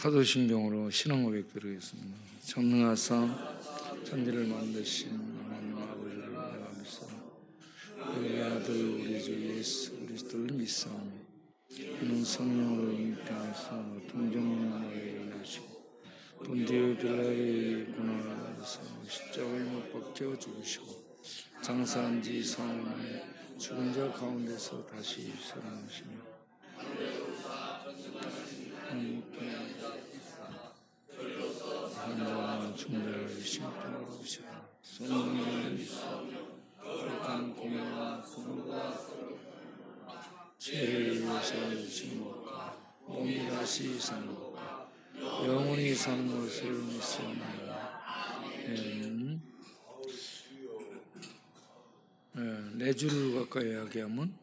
사도신경으로 신앙고백 드리겠습니다. 전능하사 천지를 만드신 하나님 아버지를 내가 믿사 그의 아들 우리 주 예수 그리스도를 믿사오니 그는 성령으로 잉태하사 동정녀로 일어나시고 본디오 빌라도의 고난을 받으사 십자가에 못 박혀 죽으시고 장사한 지 사흘 만에 죽은 자 가운데서 다시 살아나시며 환자와 중자를 심판하러 오시라. 성령의 거룩한 공연과 공부와 죄를 위해서 주신 것과 몸이 다시 산 것과 영원히 사는 것을 믿사옵나이다. 네 줄을 가까이 이야기하면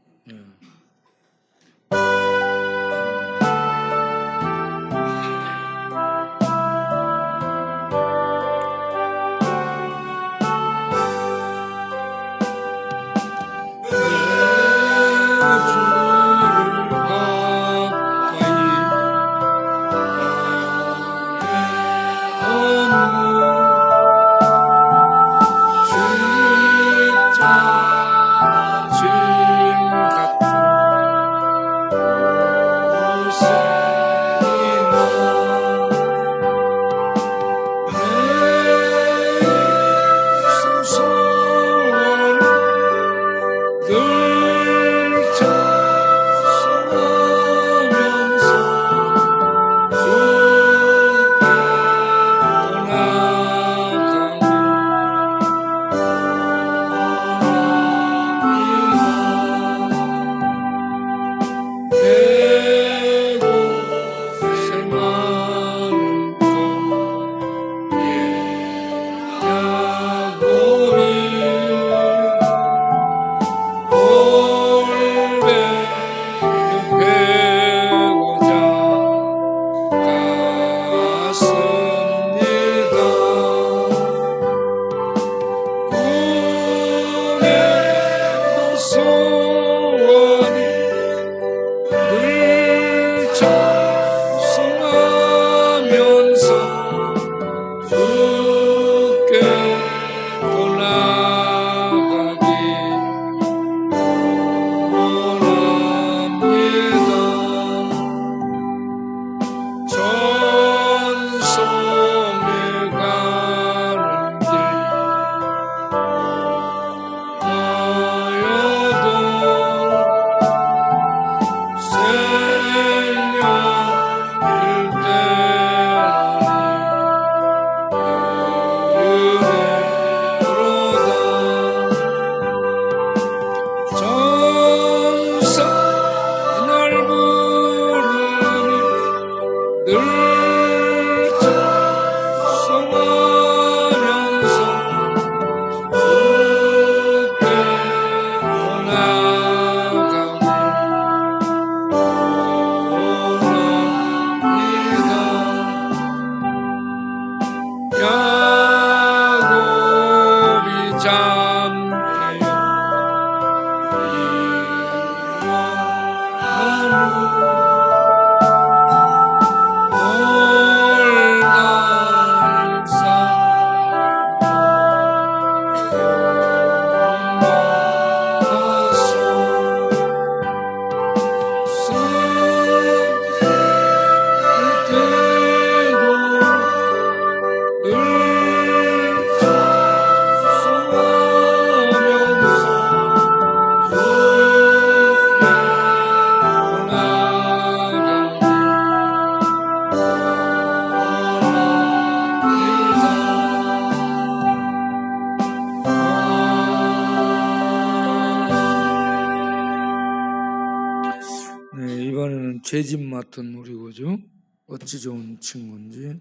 죄짐 맡은 우리 구주 어찌 좋은 친구인지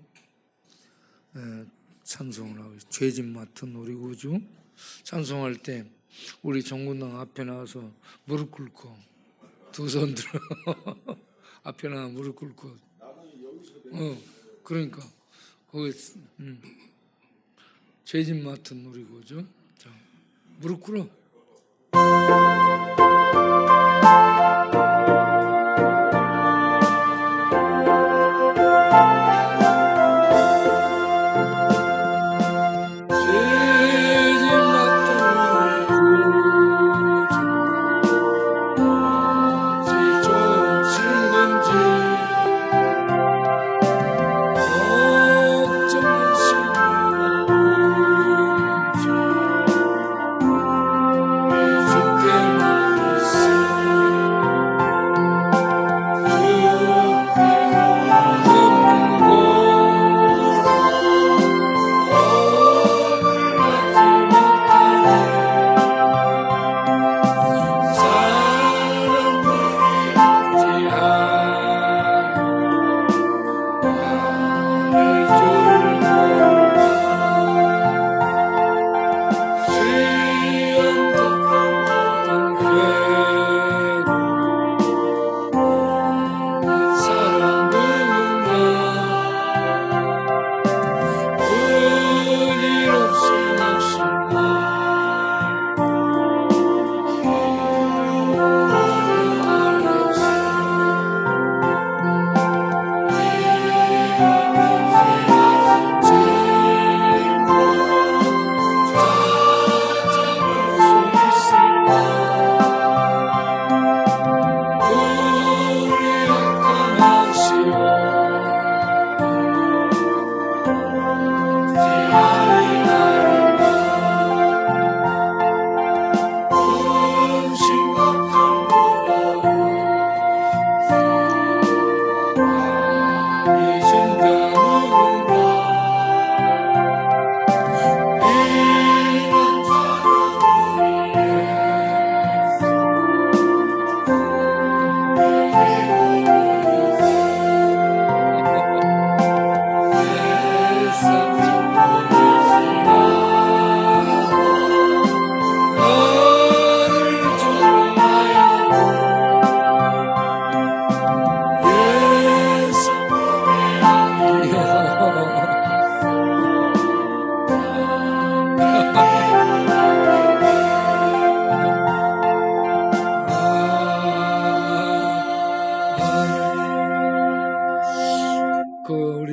찬송을 하고 있어요. 죄짐 맡은 우리 구주 찬송할 때 우리 정군당 앞에 나와서 무릎 꿇고 두 손 들어 앞에 나와 무릎 꿇고 그러니까 거기 죄짐 맡은 우리 구주 자, 무릎 꿇어.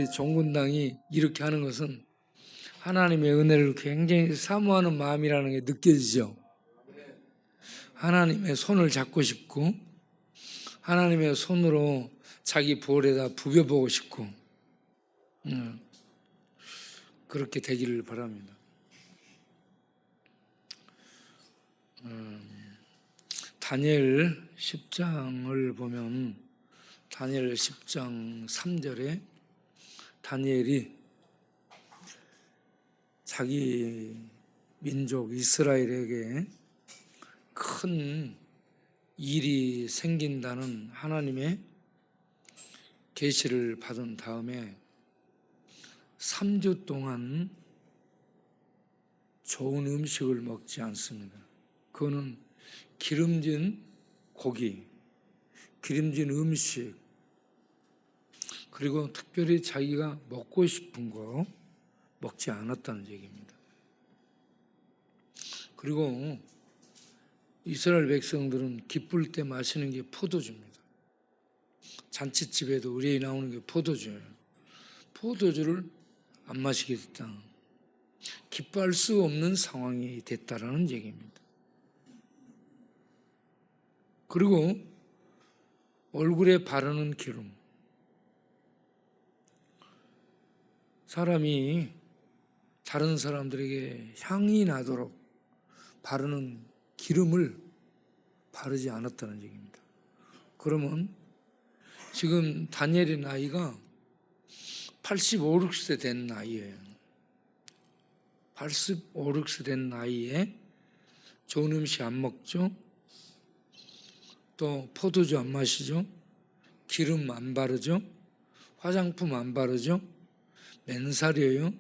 우리 종군당이 이렇게 하는 것은 하나님의 은혜를 굉장히 사모하는 마음이라는 게 느껴지죠. 하나님의 손을 잡고 싶고 하나님의 손으로 자기 볼에다 부벼보고 싶고 그렇게 되기를 바랍니다. 다니엘 10장을 보면 다니엘 10장 3절에 다니엘이 자기 민족 이스라엘에게 큰 일이 생긴다는 하나님의 계시를 받은 다음에 3주 동안 좋은 음식을 먹지 않습니다. 그거는 기름진 고기, 기름진 음식, 그리고 특별히 자기가 먹고 싶은 거 먹지 않았다는 얘기입니다. 그리고 이스라엘 백성들은 기쁠 때 마시는 게 포도주입니다. 잔치집에도 의뢰이 나오는 게 포도주예요. 포도주를 안 마시게 됐다. 기뻐할 수 없는 상황이 됐다라는 얘기입니다. 그리고 얼굴에 바르는 기름. 사람이 다른 사람들에게 향이 나도록 바르는 기름을 바르지 않았다는 얘기입니다. 그러면 지금 다니엘의 나이가 85, 6세 된 나이예요. 85, 6세 된 나이에 좋은 음식 안 먹죠. 또 포도주 안 마시죠. 기름 안 바르죠. 화장품 안 바르죠. 맨살이에요.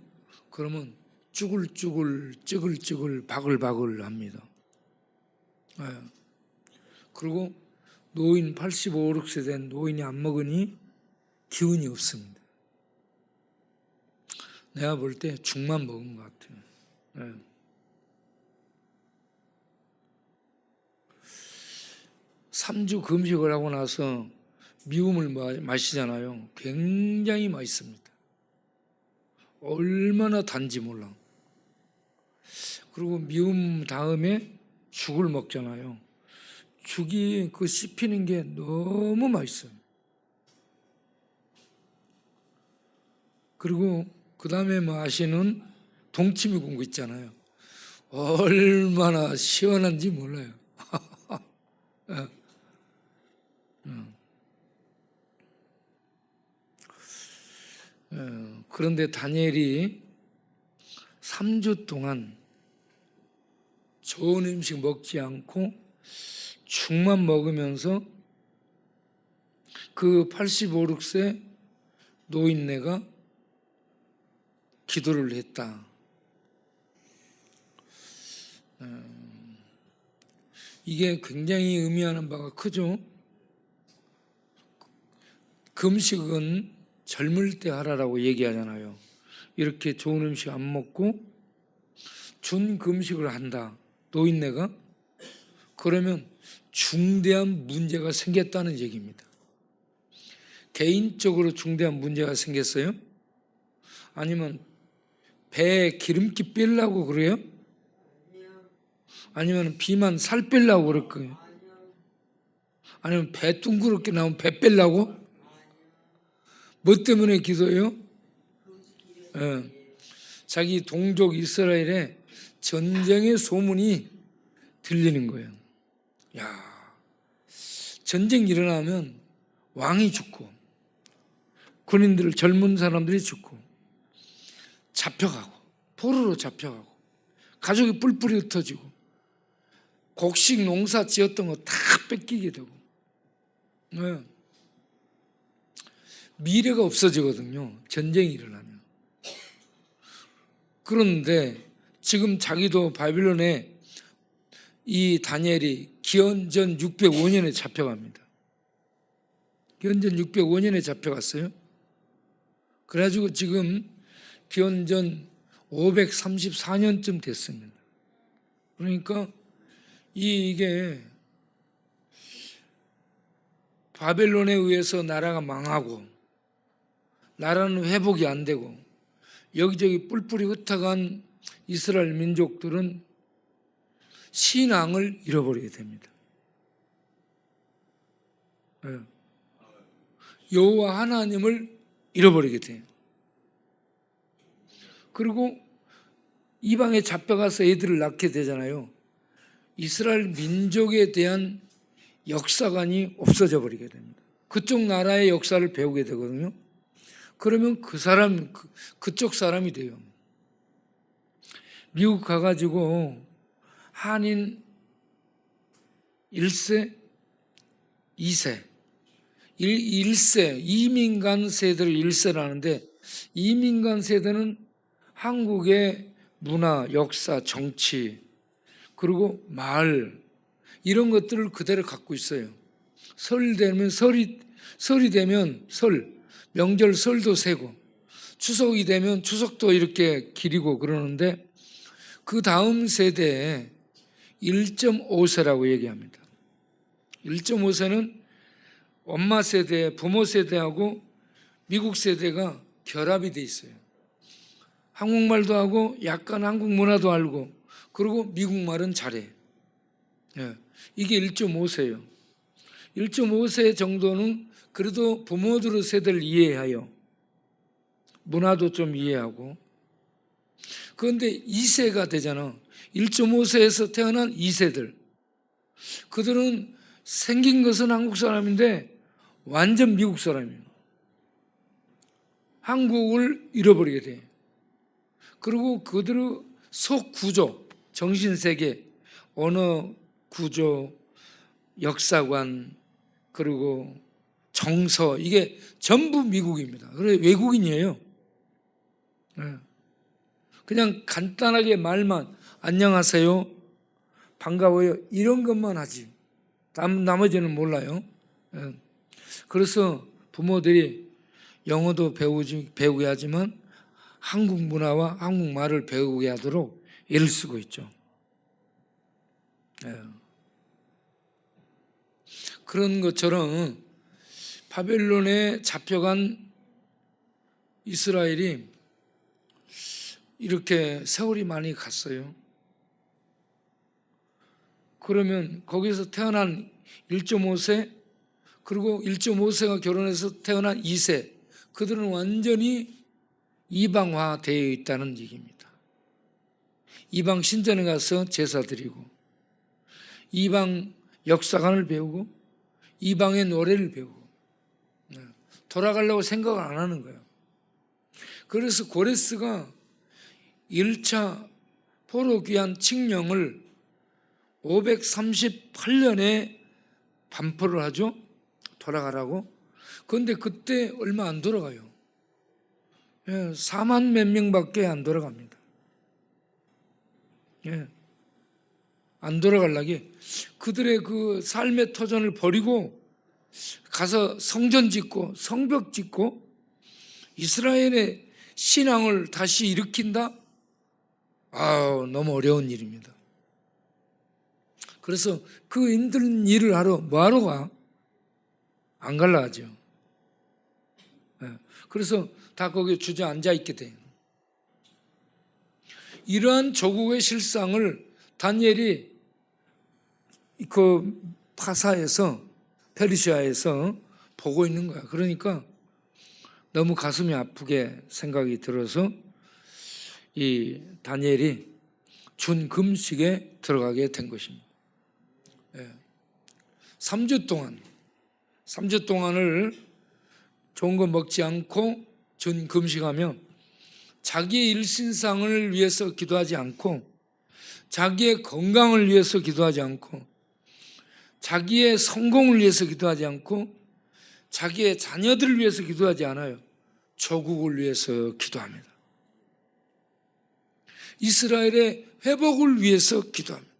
그러면 쭈글쭈글 찌글찌글 바글바글 합니다. 그리고 노인 85, 6세 된 노인이 안 먹으니 기운이 없습니다. 내가 볼 때 죽만 먹은 것 같아요. 3주 금식을 하고 나서 미움을 마시잖아요. 굉장히 맛있습니다. 얼마나 단지 몰라. 그리고 미움 다음에 죽을 먹잖아요. 죽이 그 씹히는 게 너무 맛있어요. 그리고 그 다음에 마시는 동치미 공구 있잖아요. 얼마나 시원한지 몰라요. 그런데 다니엘이 3주 동안 좋은 음식 먹지 않고 죽만 먹으면서 그 85, 6세 노인네가 기도를 했다. 이게 굉장히 의미하는 바가 크죠. 금식은 젊을 때 하라라고 얘기하잖아요. 이렇게 좋은 음식 안 먹고 준금식을 한다. 노인네가 그러면 중대한 문제가 생겼다는 얘기입니다. 개인적으로 중대한 문제가 생겼어요? 아니면 배에 기름기 빼려고 그래요? 아니면 비만 살 빼려고 그럴 거예요? 아니면 배 둥그렇게 나오면 배 빼려고? 뭐 때문에 기도해요? 자기 동족 이스라엘에 전쟁의 소문이 들리는 거예요. 야, 전쟁이 일어나면 왕이 죽고 군인들 젊은 사람들이 죽고 잡혀가고 포로로 잡혀가고 가족이 뿔뿔이 흩어지고 곡식 농사 지었던 거 다 뺏기게 되고 미래가 없어지거든요. 전쟁이 일어나면. 그런데 지금 자기도 바빌론에 이 다니엘이 기원전 605년에 잡혀갑니다. 기원전 605년에 잡혀갔어요. 그래가지고 지금 기원전 534년쯤 됐습니다. 그러니까 이게 바벨론에 의해서 나라가 망하고 나라는 회복이 안 되고 여기저기 뿔뿔이 흩어간 이스라엘 민족들은 신앙을 잃어버리게 됩니다. 여호와 하나님을 잃어버리게 돼요. 그리고 이방에 잡혀가서 애들을 낳게 되잖아요. 이스라엘 민족에 대한 역사관이 없어져 버리게 됩니다. 그쪽 나라의 역사를 배우게 되거든요. 그러면 그쪽 사람이 돼요. 미국 가가지고 한인 1세, 2세, 1세, 이민간 세대를 1세라는데 이민간 세대는 한국의 문화, 역사, 정치, 그리고 말 이런 것들을 그대로 갖고 있어요. 설이 되면 명절 설도 세고 추석이 되면 추석도 이렇게 기리고 그러는데 그 다음 세대에 1.5세라고 얘기합니다. 1.5세는 엄마 세대, 부모 세대하고 미국 세대가 결합이 돼 있어요. 한국말도 하고 약간 한국 문화도 알고 그리고 미국 말은 잘해. 이게 1.5세예요. 1.5세 정도는 그래도 부모들의 세대를 이해해요. 문화도 좀 이해하고. 그런데 2세가 되잖아. 1.5세에서 태어난 2세들. 그들은 생긴 것은 한국 사람인데 완전 미국 사람이에요. 한국을 잃어버리게 돼. 그리고 그들의 속 구조, 정신세계, 언어 구조, 역사관, 그리고 정서, 이게 전부 미국입니다. 그래서 외국인이에요. 그냥 간단하게 말만 안녕하세요, 반가워요 이런 것만 하지 나머지는 몰라요. 그래서 부모들이 영어도 배우게 하지만 한국 문화와 한국 말을 배우게 하도록 애를 쓰고 있죠. 그런 것처럼 바벨론에 잡혀간 이스라엘이 이렇게 세월이 많이 갔어요. 그러면 거기서 태어난 1.5세 그리고 1.5세가 결혼해서 태어난 2세 그들은 완전히 이방화되어 있다는 얘기입니다. 이방 신전에 가서 제사 드리고 이방 역사관을 배우고 이방의 노래를 배우고 돌아가려고 생각을 안 하는 거예요. 그래서 고레스가 1차 포로 귀환 칙령을 538년에 반포를 하죠. 돌아가라고. 그런데 그때 얼마 안 돌아가요. 4만 몇 명밖에 안 돌아갑니다. 안 돌아가려게 그들의 그 삶의 터전을 버리고 가서 성전 짓고 성벽 짓고 이스라엘의 신앙을 다시 일으킨다? 너무 어려운 일입니다. 그래서 그 힘든 일을 하러 뭐하러 가? 안 갈라 하죠. 그래서 다 거기에 주저앉아 있게 돼요. 이러한 조국의 실상을 다니엘이 그 파사에서 페르시아에서 보고 있는 거야. 그러니까 너무 가슴이 아프게 생각이 들어서 이 다니엘이 준금식에 들어가게 된 것입니다. 3주 동안을 좋은 거 먹지 않고 준금식하며 자기의 일신상을 위해서 기도하지 않고 자기의 건강을 위해서 기도하지 않고 자기의 성공을 위해서 기도하지 않고 자기의 자녀들을 위해서 기도하지 않아요. 조국을 위해서 기도합니다. 이스라엘의 회복을 위해서 기도합니다.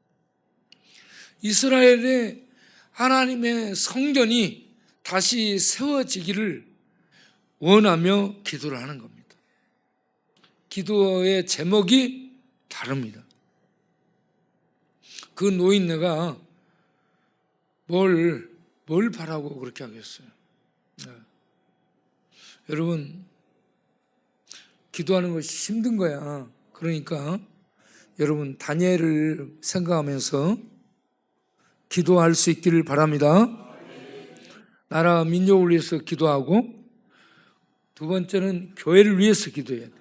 이스라엘의 하나님의 성전이 다시 세워지기를 원하며 기도를 하는 겁니다. 기도의 제목이 다릅니다. 그 노인네가 뭘 바라고 그렇게 하겠어요. 여러분, 기도하는 것이 힘든 거야. 그러니까 여러분 다니엘을 생각하면서 기도할 수 있기를 바랍니다. 나라 민족을 위해서 기도하고, 두 번째는 교회를 위해서 기도해야 돼.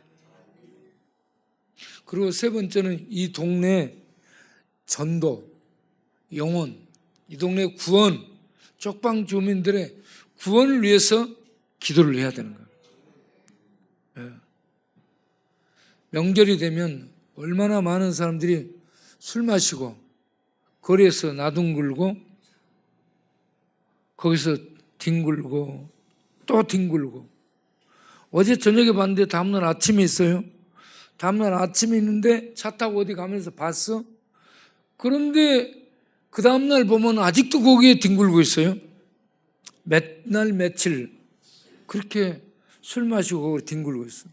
그리고 세 번째는 이 동네 전도, 영혼, 이 동네 구원, 쪽방 주민들의 구원을 위해서 기도를 해야 되는 거예요. 명절이 되면 얼마나 많은 사람들이 술 마시고 거리에서 나둥글고 거기서 뒹굴고 또 뒹굴고, 어제 저녁에 봤는데 다음날 아침에 있어요. 다음날 아침에 있는데 차 타고 어디 가면서 봤어. 그런데 그 다음날 보면 아직도 거기에 뒹굴고 있어요. 몇 날 며칠 그렇게 술 마시고 거기 뒹굴고 있어.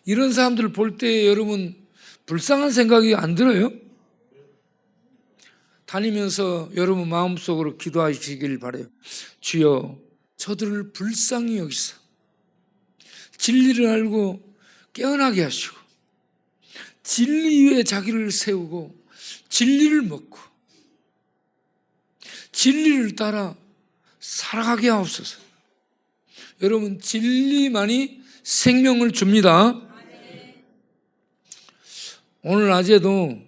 이런 사람들을 볼 때 여러분 불쌍한 생각이 안 들어요? 다니면서 여러분 마음속으로 기도하시길 바라요. 주여, 저들을 불쌍히 여기서 진리를 알고 깨어나게 하시고 진리 위에 자기를 세우고 진리를 먹고 진리를 따라 살아가게 하옵소서. 여러분, 진리만이 생명을 줍니다. 오늘 낮에도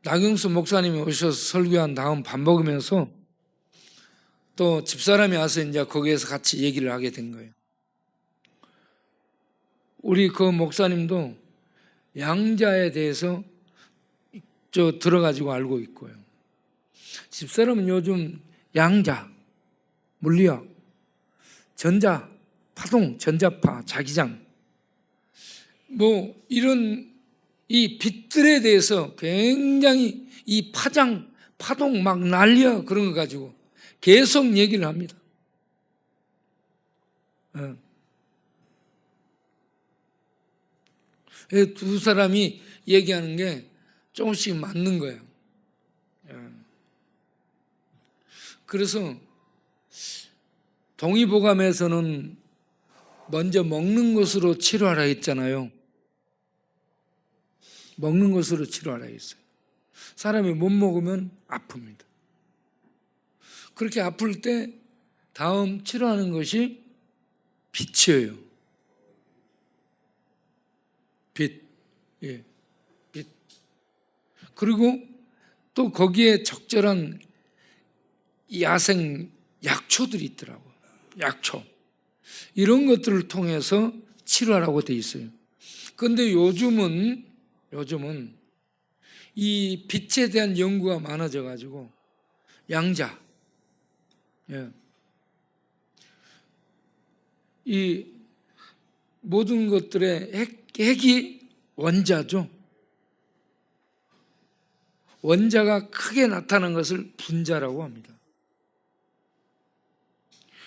나경수 목사님이 오셔서 설교한 다음 밥 먹으면서 또 집사람이 와서 이제 거기에서 같이 얘기를 하게 된 거예요. 우리 그 목사님도 양자에 대해서 들어가지고 알고 있고요. 집사람은 요즘 양자, 물리학, 전자, 파동, 전자파, 자기장, 이런 이 빛들에 대해서 굉장히 이 파동 막 난리야 그런 거 가지고 계속 얘기를 합니다. 두 사람이 얘기하는 게 조금씩 맞는 거예요. 그래서 동의보감에서는 먼저 먹는 것으로 치료하라 했잖아요. 먹는 것으로 치료하라 했어요. 사람이 못 먹으면 아픕니다. 그렇게 아플 때 다음 치료하는 것이 빛이에요. 빛. 예. 빛. 그리고 또 거기에 적절한 야생 약초들이 있더라고요. 약초. 이런 것들을 통해서 치료하라고 돼 있어요. 그런데 요즘은 이 빛에 대한 연구가 많아져 가지고 양자, 이 모든 것들의 핵이 원자죠. 원자가 크게 나타난 것을 분자라고 합니다.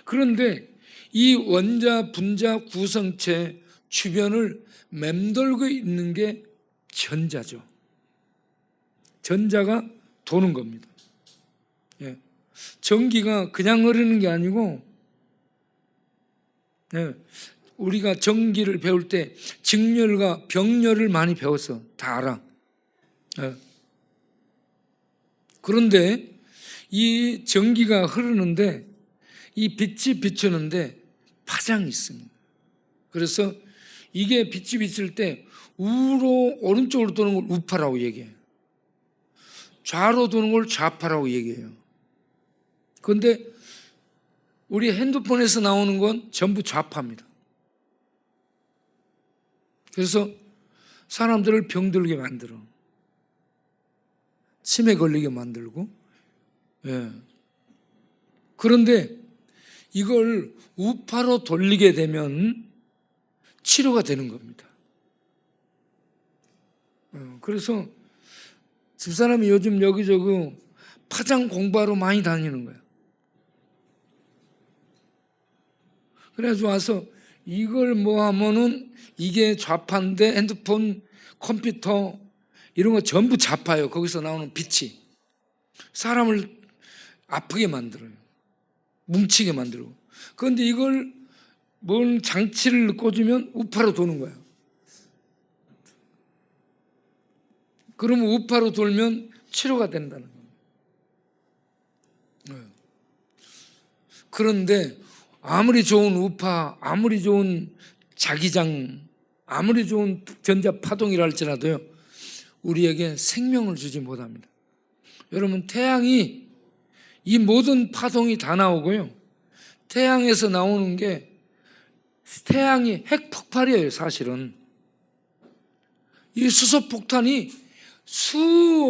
그런데 이 원자, 분자 구성체 주변을 맴돌고 있는 게 전자죠. 전자가 도는 겁니다. 전기가 그냥 흐르는 게 아니고, 우리가 전기를 배울 때 직렬과 병렬을 많이 배웠어. 다 알아. 그런데 이 전기가 흐르는데 이 빛이 비추는데 파장이 있습니다. 그래서 이게 빛이 비칠 때 우로 오른쪽으로 도는 걸 우파라고 얘기해요. 좌로 도는 걸 좌파라고 얘기해요. 그런데 우리 핸드폰에서 나오는 건 전부 좌파입니다. 그래서 사람들을 병들게 만들어. 치매 걸리게 만들고. 그런데 이걸 우파로 돌리게 되면 치료가 되는 겁니다. 그래서 집사람이 요즘 여기저기 파장 공부하러 많이 다니는 거예요. 그래서 와서 이걸 하면은 이게 좌파인데 핸드폰, 컴퓨터 이런 거 전부 좌파예요. 거기서 나오는 빛이 사람을 아프게 만들어요. 뭉치게 만들고. 그런데 이걸 뭔 장치를 꽂으면 우파로 도는 거야. 그러면 우파로 돌면 치료가 된다는 거예요. 그런데 아무리 좋은 우파, 아무리 좋은 자기장, 아무리 좋은 전자파동이라 할지라도요, 우리에게 생명을 주지 못합니다. 여러분, 태양이 이 모든 파동이 다 나오고요, 태양에서 나오는 게 태양이 핵폭발이에요. 사실은 이 수소폭탄이 수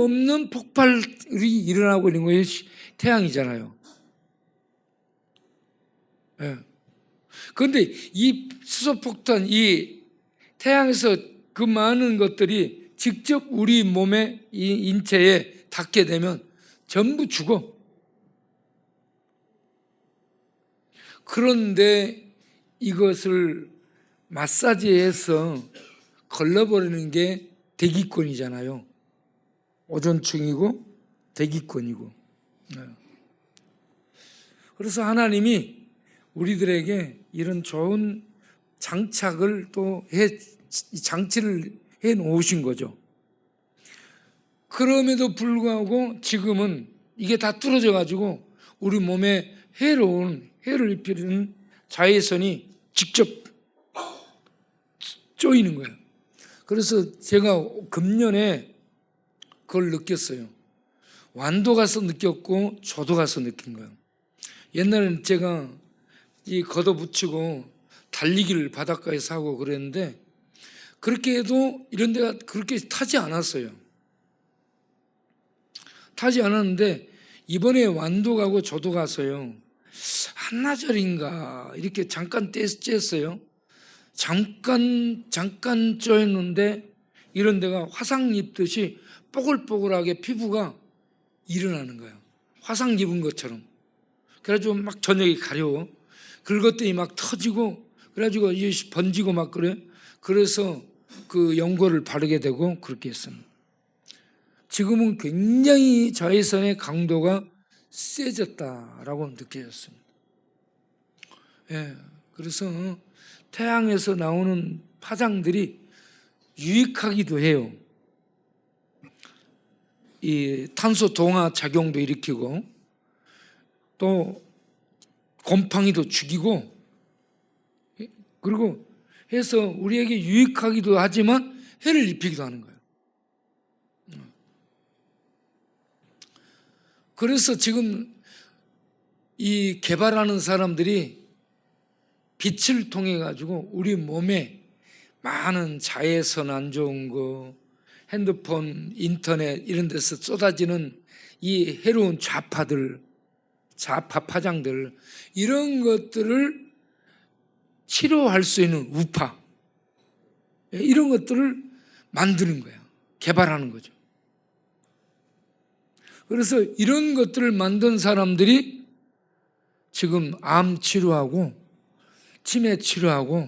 없는 폭발이 일어나고 있는 거예요. 태양이잖아요. 그런데 이 수소폭탄, 이 태양에서 그 많은 것들이 직접 우리 몸에, 이 인체에 닿게 되면 전부 죽어. 그런데 이것을 마사지해서 걸러버리는 게 대기권이잖아요. 오존층이고 대기권이고. 그래서 하나님이 우리들에게 이런 좋은 장착을 또 장치를 해 놓으신 거죠. 그럼에도 불구하고 지금은 이게 다 뚫어져 가지고 우리 몸에 해로운, 해를 입히는 자외선이 직접 쪼이는 거예요. 그래서 제가 금년에 그걸 느꼈어요. 완도 가서 느꼈고 조도 가서 느낀 거예요. 옛날에는 제가 이 걷어붙이고 달리기를 바닷가에서 하고 그랬는데, 그렇게 해도 이런 데가 그렇게 타지 않았어요. 타지 않았는데 이번에 완도 가고 조도 가서요, 한나절인가 이렇게 잠깐 쬐었어요. 잠깐 쬐었는데 이런 데가 화상 입듯이 뽀글뽀글하게 피부가 일어나는 거예요. 화상 입은 것처럼. 그래가지고 막 저녁에 가려워. 그것들이 막 터지고, 그래가지고 번지고 막 그래. 그래서 그 연고를 바르게 되고 그렇게 했습니다. 지금은 굉장히 자외선의 강도가 세졌다라고 느껴졌습니다. 그래서 태양에서 나오는 파장들이 유익하기도 해요. 이 탄소 동화 작용도 일으키고 또 곰팡이도 죽이고, 그리고 해서 우리에게 유익하기도 하지만 해를 입히기도 하는 거예요. 그래서 지금 이 개발하는 사람들이 빛을 통해 가지고 우리 몸에 많은 자외선 안 좋은 거, 핸드폰, 인터넷 이런 데서 쏟아지는 이 해로운 좌파들, 좌파 파장들, 이런 것들을 치료할 수 있는 우파, 이런 것들을 만드는 거예요. 개발하는 거죠. 그래서 이런 것들을 만든 사람들이 지금 암 치료하고 치매 치료하고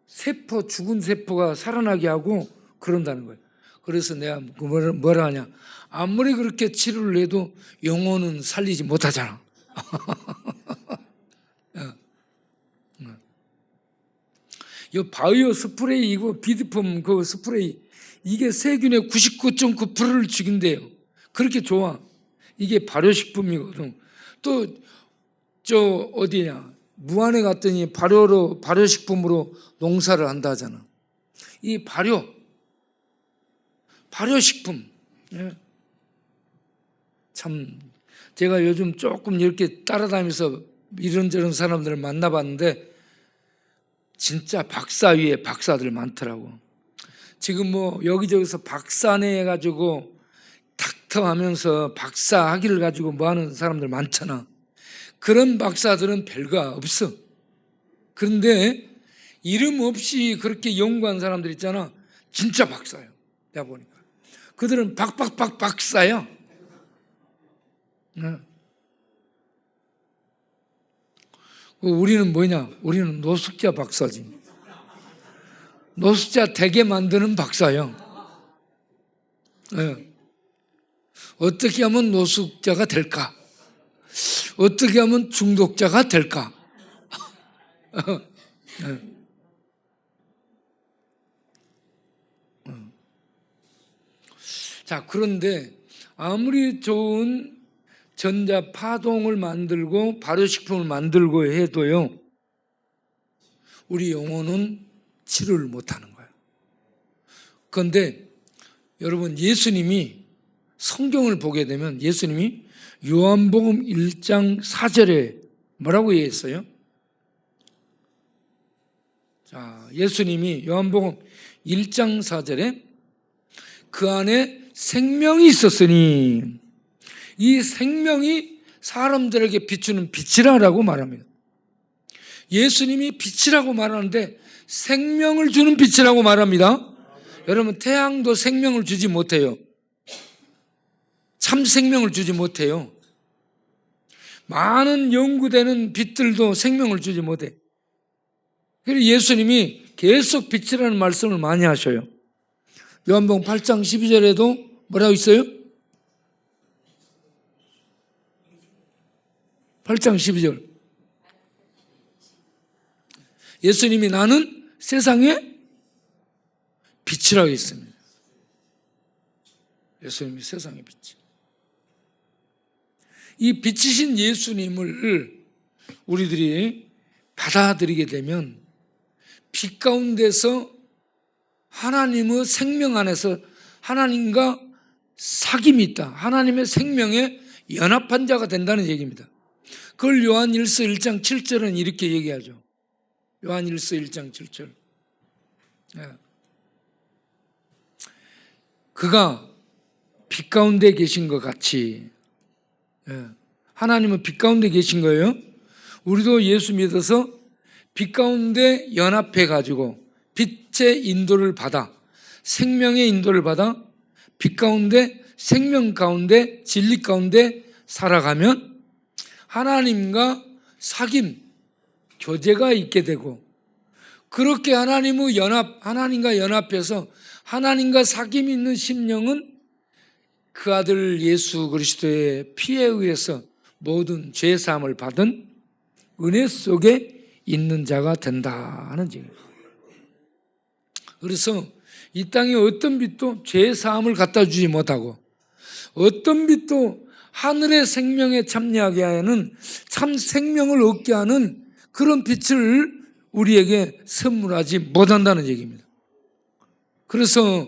세포, 죽은 세포가 살아나게 하고 그런다는 거예요. 그래서 내가 뭐라 하냐, 아무리 그렇게 치료를 해도 영혼은 살리지 못하잖아. 이 바이오 스프레이이고 비드폼 그 스프레이, 이게 세균의 99.9%를 죽인대요. 그렇게 좋아. 이게 발효식품이거든. 또 저 어디냐, 무안에 갔더니 발효식품으로 농사를 한다 하잖아. 이 발효식품. 참 제가 요즘 조금 이렇게 따라다니면서 이런저런 사람들을 만나봤는데 진짜 박사 위에 박사들 많더라고. 지금 뭐 여기저기서 박사내 해가지고 닥터 하면서 박사 학위를 가지고 뭐 하는 사람들 많잖아. 그런 박사들은 별거 없어. 그런데 이름 없이 그렇게 연구한 사람들 있잖아. 진짜 박사예요. 내가 보니까. 그들은 박사야. 우리는 뭐냐? 우리는 노숙자 박사지. 노숙자 되게 만드는 박사야. 어떻게 하면 노숙자가 될까? 어떻게 하면 중독자가 될까? 자, 그런데 아무리 좋은 전자파동을 만들고 발효식품을 만들고 해도요, 우리 영혼은 치료를 못하는 거예요. 그런데 여러분, 예수님이 성경을 보게 되면 예수님이 요한복음 1장 4절에 뭐라고 얘기했어요? 자, 예수님이 요한복음 1장 4절에 그 안에 생명이 있었으니 이 생명이 사람들에게 비추는 빛이라고 말합니다. 예수님이 빛이라고 말하는데 생명을 주는 빛이라고 말합니다. 여러분, 태양도 생명을 주지 못해요. 참 생명을 주지 못해요. 많은 연구되는 빛들도 생명을 주지 못해. 그래서 예수님이 계속 빛이라는 말씀을 많이 하셔요. 요한복음 8장 12절에도 뭐라고 있어요? 8장 12절. 예수님이 나는 세상의 빛이라고 했습니다. 예수님이 세상의 빛. 이 빛이신 예수님을 우리들이 받아들이게 되면 빛 가운데서 하나님의 생명 안에서 하나님과 사귐이 있다. 하나님의 생명에 연합한 자가 된다는 얘기입니다. 그걸 요한일서 1장 7절은 이렇게 얘기하죠. 요한일서 1장 7절. 그가 빛 가운데 계신 것 같이, 하나님은 빛 가운데 계신 거예요. 우리도 예수 믿어서 빛 가운데 연합해 가지고 빛의 인도를 받아, 생명의 인도를 받아 빛 가운데, 생명 가운데, 진리 가운데 살아가면 하나님과 사귐, 교제가 있게 되고, 그렇게 하나님과 연합해서 하나님과 사귐이 있는 심령은 그 아들 예수 그리스도의 피에 의해서 모든 죄 사함을 받은 은혜 속에 있는 자가 된다는 얘기입니다. 그래서 이 땅에 어떤 빛도 죄 사함을 갖다 주지 못하고, 어떤 빛도 하늘의 생명에 참여하게 하는, 참 생명을 얻게 하는 그런 빛을 우리에게 선물하지 못한다는 얘기입니다. 그래서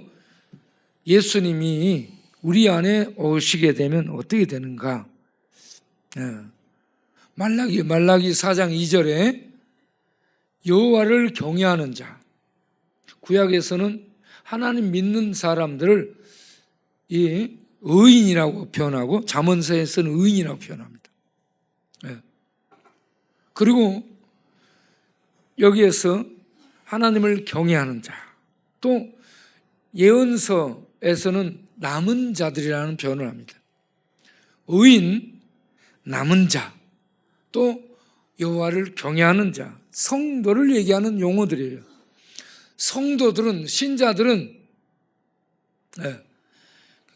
예수님이 우리 안에 오시게 되면 어떻게 되는가? 말라기 4장 2절에 여호와를 경외하는 자, 구약에서는 하나님 믿는 사람들을 이 의인이라고 표현하고 잠언서에서는 의인이라고 표현합니다. 그리고 여기에서 하나님을 경외하는 자, 또 예언서에서는 남은 자들이라는 표현을 합니다. 의인, 남은 자, 또 여호와를 경외하는 자, 성도를 얘기하는 용어들이에요. 성도들은, 신자들은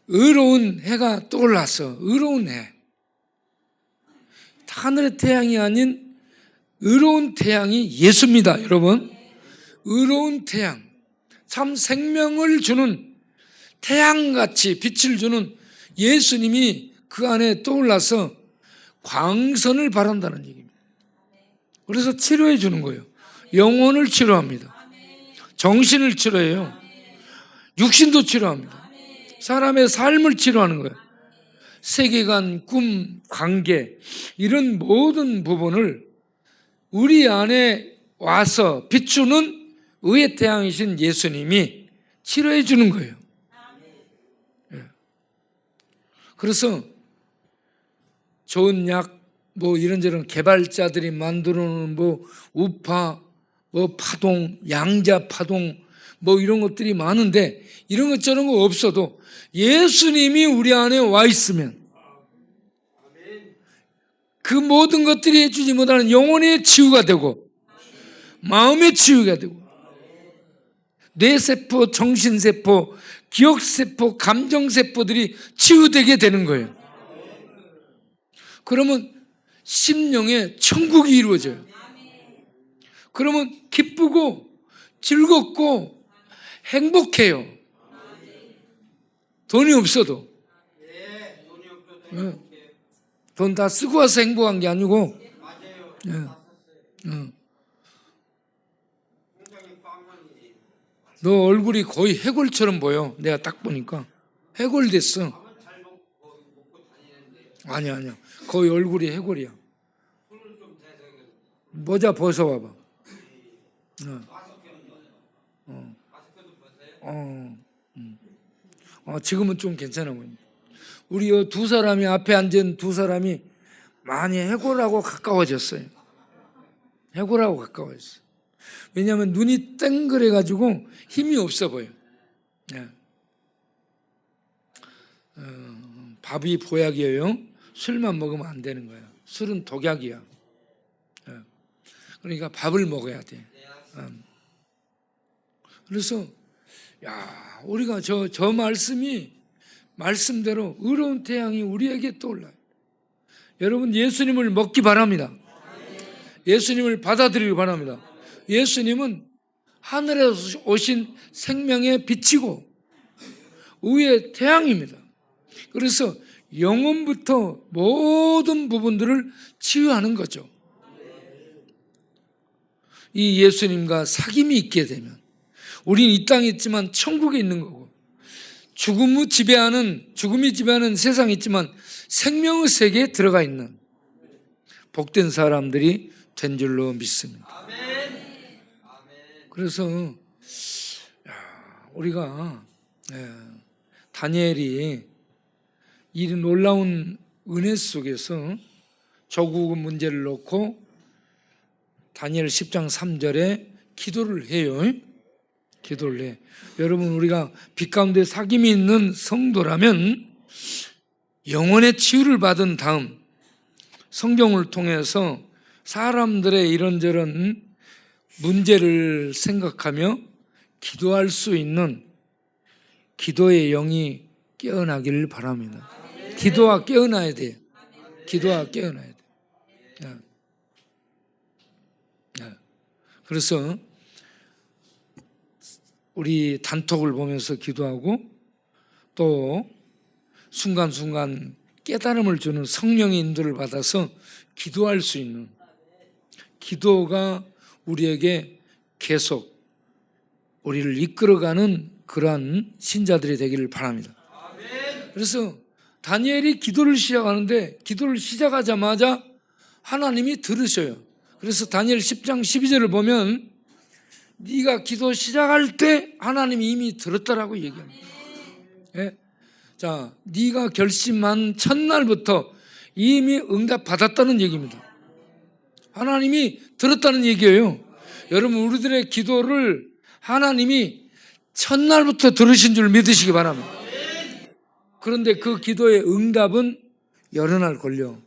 의로운 해가 떠올라서, 의로운 해, 하늘의 태양이 아닌 의로운 태양이 예수입니다. 여러분, 의로운 태양, 참 생명을 주는 태양같이 빛을 주는 예수님이 그 안에 떠올라서 광선을 바란다는 얘기입니다. 그래서 치료해 주는 거예요. 영혼을 치료합니다. 정신을 치료해요. 육신도 치료합니다. 사람의 삶을 치료하는 거예요. 세계관, 꿈, 관계, 이런 모든 부분을 우리 안에 와서 비추는 의의 태양이신 예수님이 치료해 주는 거예요. 그래서 좋은 약, 이런저런 개발자들이 만들어 놓은 우파, 파동, 양자 파동, 이런 것들이 많은데, 이런 것 저런 거 없어도 예수님이 우리 안에 와 있으면 그 모든 것들이 해주지 못하는 영혼의 치유가 되고, 마음의 치유가 되고, 뇌세포, 정신세포, 기억세포, 감정세포들이 치유되게 되는 거예요. 그러면 심령의 천국이 이루어져요. 그러면 기쁘고 즐겁고 행복해요. 돈이 없어도. 돈 다 쓰고 와서 행복한 게 아니고. 너 얼굴이 거의 해골처럼 보여. 내가 딱 보니까 해골 됐어. 아니야. 거의 얼굴이 해골이야. 모자 벗어봐봐. 지금은 좀 괜찮아 보인다. 우리 두 사람이 앞에 앉은 두 사람이 많이 해골하고 가까워졌어요. 해골하고 가까워졌어. 왜냐하면 눈이 땡그래가지고 힘이 없어 보여. 밥이 보약이에요. 술만 먹으면 안 되는 거야. 술은 독약이야. 그러니까 밥을 먹어야 돼. 그래서 우리가 저 말씀이 말씀대로 의로운 태양이 우리에게 떠올라요. 여러분 예수님을 먹기 바랍니다. 예수님을 받아들이기 바랍니다. 예수님은 하늘에서 오신 생명의 빛이고 의의 태양입니다. 그래서 영혼부터 모든 부분들을 치유하는 거죠. 이 예수님과 사귐이 있게 되면 우리는 이 땅에 있지만 천국에 있는 거고, 죽음이 지배하는 세상에 있지만 생명의 세계에 들어가 있는 복된 사람들이 된 줄로 믿습니다. 그래서 우리가 다니엘이 이 놀라운 은혜 속에서 조국의 문제를 놓고 다니엘 10장 3절에 기도를 해요. 기도를 해. 여러분 우리가 빛 가운데 사귐이 있는 성도라면 영혼의 치유를 받은 다음 성경을 통해서 사람들의 이런저런 문제를 생각하며 기도할 수 있는 기도의 영이 깨어나기를 바랍니다. 기도가 깨어나야 돼요. 기도가 깨어나야 돼요. 그래서 우리 단톡을 보면서 기도하고 또 순간순간 깨달음을 주는 성령의 인도를 받아서 기도할 수 있는 기도가 우리에게 계속 우리를 이끌어가는 그러한 신자들이 되기를 바랍니다. 그래서 다니엘이 기도를 시작하는데 기도를 시작하자마자 하나님이 들으셔요. 그래서 다니엘 10장 12절을 보면 네가 기도 시작할 때 하나님이 이미 들었다라고 얘기합니다. 자, 네가 결심한 첫날부터 이미 응답받았다는 얘기입니다. 하나님이 들었다는 얘기예요. 여러분 우리들의 기도를 하나님이 첫날부터 들으신 줄 믿으시기 바랍니다. 그런데 그 기도의 응답은 여러 날 걸려.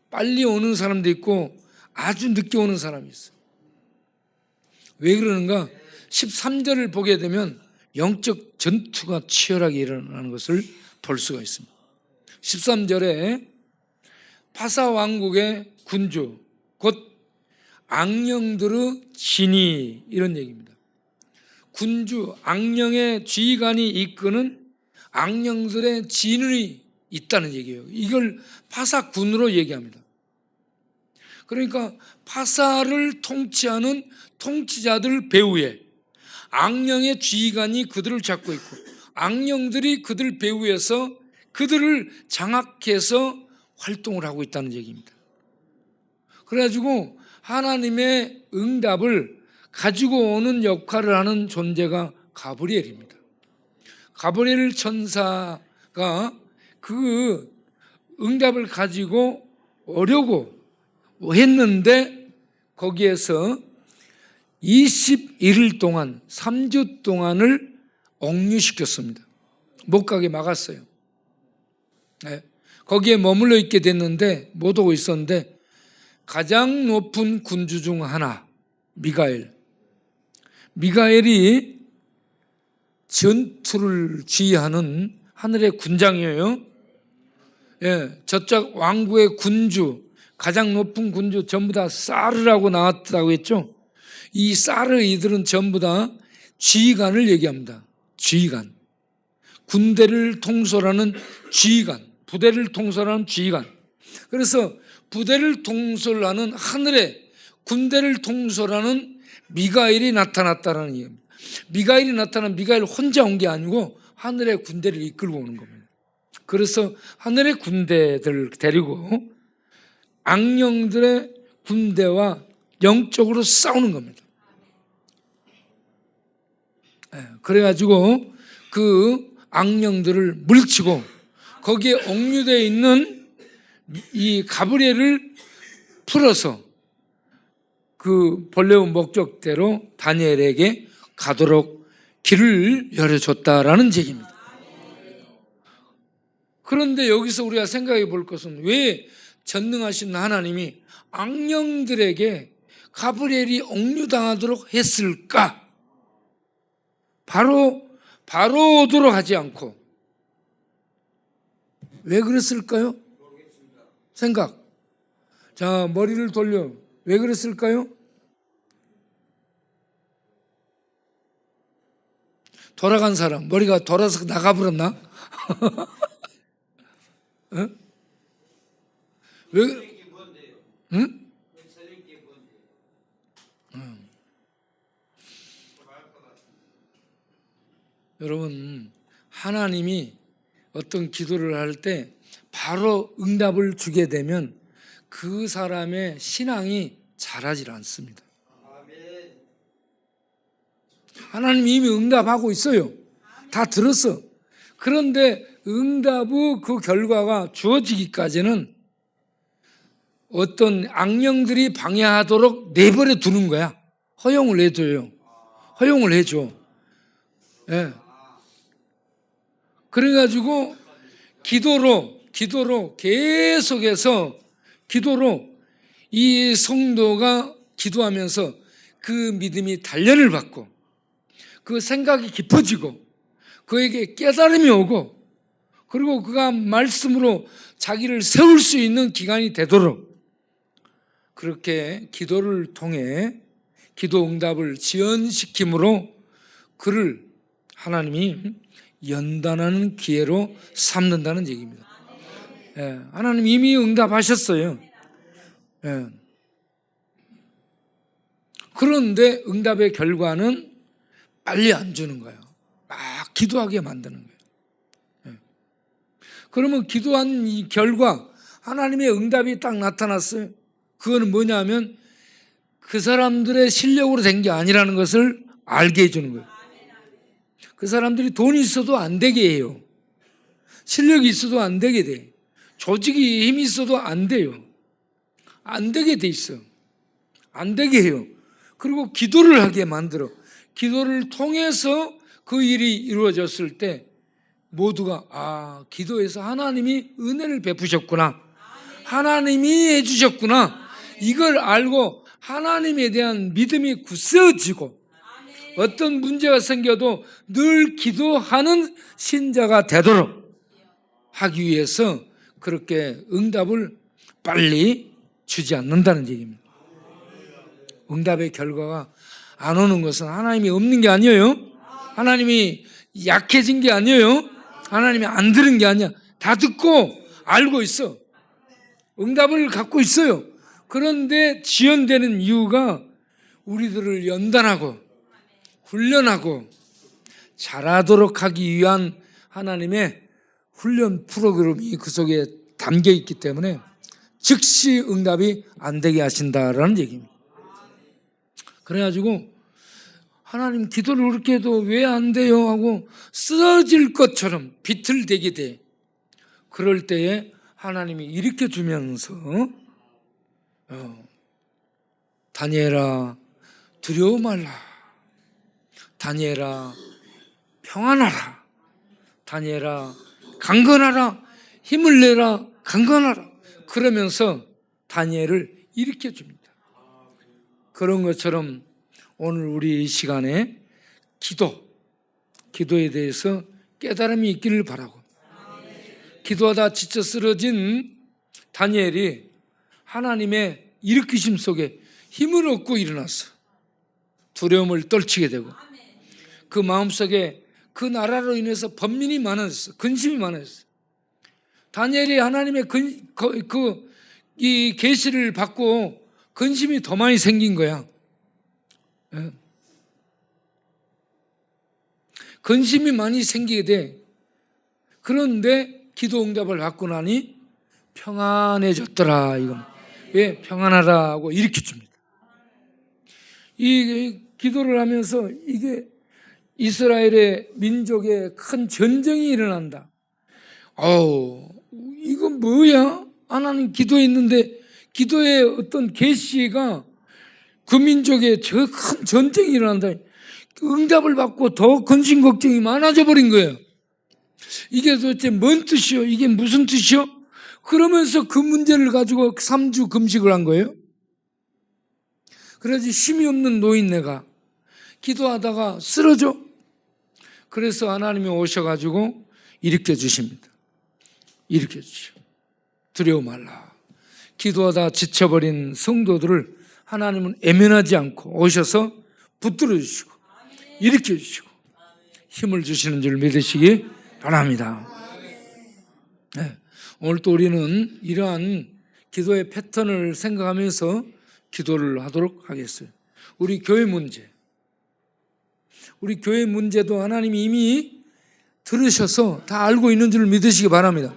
빨리 오는 사람도 있고 아주 늦게 오는 사람이 있어요. 왜 그러는가? 13절을 보게 되면 영적 전투가 치열하게 일어나는 것을 볼 수가 있습니다. 13절에 파사 왕국의 군주 곧 악령들의 진이 이런 얘기입니다. 군주 악령의 지휘관이 이끄는 악령들의 진이 있다는 얘기예요. 이걸 파사군으로 얘기합니다. 그러니까 파사를 통치하는 통치자들 배후에 악령의 지휘관이 그들을 잡고 있고 악령들이 그들 배후에서 그들을 장악해서 활동을 하고 있다는 얘기입니다. 그래가지고 하나님의 응답을 가지고 오는 역할을 하는 존재가 가브리엘입니다. 가브리엘 천사가 그 응답을 가지고 오려고 했는데 거기에서 21일 동안 3주 동안을 억류시켰습니다. 못 가게 막았어요. 거기에 머물러 있게 됐는데 못 오고 있었는데 가장 높은 군주 중 하나 미가엘이 전투를 지휘하는 하늘의 군장이에요. 저쪽 왕국의 군주 가장 높은 군주 전부 다 사르라고 나왔다고 했죠. 이 사르 이들은 전부 다 지휘관을 얘기합니다. 지휘관. 군대를 통솔하는 지휘관. 부대를 통솔하는 지휘관. 그래서 부대를 통솔하는 하늘에 군대를 통솔하는 미가엘이 나타났다는 얘기입니다. 미가엘이 나타난 미가엘 혼자 온 게 아니고 하늘의 군대를 이끌고 오는 겁니다. 그래서 하늘의 군대들을 데리고 악령들의 군대와 영적으로 싸우는 겁니다. 그래가지고 그 악령들을 물리치고 거기에 옥류되어 있는 이 가브리엘을 풀어서 그 본래의 목적대로 다니엘에게 가도록 길을 열어줬다라는 얘기입니다. 그런데 여기서 우리가 생각해 볼 것은 왜 전능하신 하나님이 악령들에게 가브리엘이 옥류당하도록 했을까? 바로 오도록 하지 않고 왜 그랬을까요? 생각. 자, 머리를 돌려. 왜 그랬을까요? 돌아간 사람, 머리가 돌아서 나가버렸나? 어? 왜? 응? 여러분, 하나님이 어떤 기도를 할 때 바로 응답을 주게 되면 그 사람의 신앙이 자라질 않습니다. 하나님이 이미 응답하고 있어요. 다 들었어. 그런데 응답의 그 결과가 주어지기까지는 어떤 악령들이 방해하도록 내버려 두는 거야. 허용을 해줘요. 허용을 해줘. 예. 그래가지고 기도로 계속해서 기도로 이 성도가 기도하면서 그 믿음이 단련을 받고 그 생각이 깊어지고 그에게 깨달음이 오고 그리고 그가 말씀으로 자기를 세울 수 있는 기간이 되도록 그렇게 기도를 통해 기도 응답을 지연시킴으로 그를 하나님이 연단하는 기회로 삼는다는 얘기입니다. 예, 하나님 이미 응답하셨어요. 예. 그런데 응답의 결과는 빨리 안 주는 거예요. 막 기도하게 만드는 거예요. 예. 그러면 기도한 이 결과 하나님의 응답이 딱 나타났어요. 그거는 뭐냐면 그 사람들의 실력으로 된 게 아니라는 것을 알게 해주는 거예요. 그 사람들이 돈이 있어도 안 되게 해요. 실력이 있어도 안 되게 돼. 조직이 힘이 있어도 안 돼요. 안 되게 돼 있어. 안 되게 해요. 그리고 기도를 하게 만들어. 기도를 통해서 그 일이 이루어졌을 때 모두가 기도에서 하나님이 은혜를 베푸셨구나. 하나님이 해주셨구나. 이걸 알고 하나님에 대한 믿음이 굳세어지고 어떤 문제가 생겨도 늘 기도하는 신자가 되도록 하기 위해서 그렇게 응답을 빨리 주지 않는다는 얘기입니다. 응답의 결과가 안 오는 것은 하나님이 없는 게 아니에요. 하나님이 약해진 게 아니에요. 하나님이 안 들은 게 아니야. 다 듣고 알고 있어. 응답을 갖고 있어요. 그런데 지연되는 이유가 우리들을 연단하고 훈련하고 잘하도록 하기 위한 하나님의 훈련 프로그램이 그 속에 담겨 있기 때문에 즉시 응답이 안 되게 하신다라는 얘기입니다. 그래가지고 하나님 기도를 그렇게 해도 왜 안 돼요 하고 쓰러질 것처럼 비틀대게 돼. 그럴 때에 하나님이 일으켜 주면서 다니엘아 두려워 말라. 다니엘아 평안하라. 다니엘아 강건하라. 힘을 내라. 강건하라. 그러면서 다니엘을 일으켜 줍니다. 그런 것처럼 오늘 우리 이 시간에 기도에 대해서 깨달음이 있기를 바라고 기도하다 지쳐 쓰러진 다니엘이 하나님의 일으키심 속에 힘을 얻고 일어났어. 두려움을 떨치게 되고 그 마음속에 그 나라로 인해서 번민이 많아졌어. 근심이 많아졌어. 다니엘이 하나님의 이 계시를 받고 근심이 더 많이 생긴 거야. 근심이 많이 생기게 돼. 그런데 기도 응답을 받고 나니 평안해졌더라. 이건 왜 평안하라고 일으켜 줍니다. 이 기도를 하면서 이게 이스라엘의 민족의 큰 전쟁이 일어난다. 이건 뭐야? 하나님 기도했는데 기도의 어떤 계시가 그 민족에 저 큰 전쟁이 일어난다. 응답을 받고 더 근심 걱정이 많아져 버린 거예요. 이게 도대체 뭔 뜻이요? 이게 무슨 뜻이요? 그러면서 그 문제를 가지고 3주 금식을 한 거예요. 그래서 힘이 없는 노인네가 기도하다가 쓰러져. 그래서 하나님이 오셔가지고 일으켜 주십니다. 일으켜 주시오. 두려워 말라. 기도하다 지쳐버린 성도들을 하나님은 애면하지 않고 오셔서 붙들어 주시고 일으켜 주시고 힘을 주시는 줄 믿으시기 바랍니다. 네. 오늘 또 우리는 이러한 기도의 패턴을 생각하면서 기도를 하도록 하겠어요. 우리 교회 문제도 하나님이 이미 들으셔서 다 알고 있는 줄 믿으시기 바랍니다.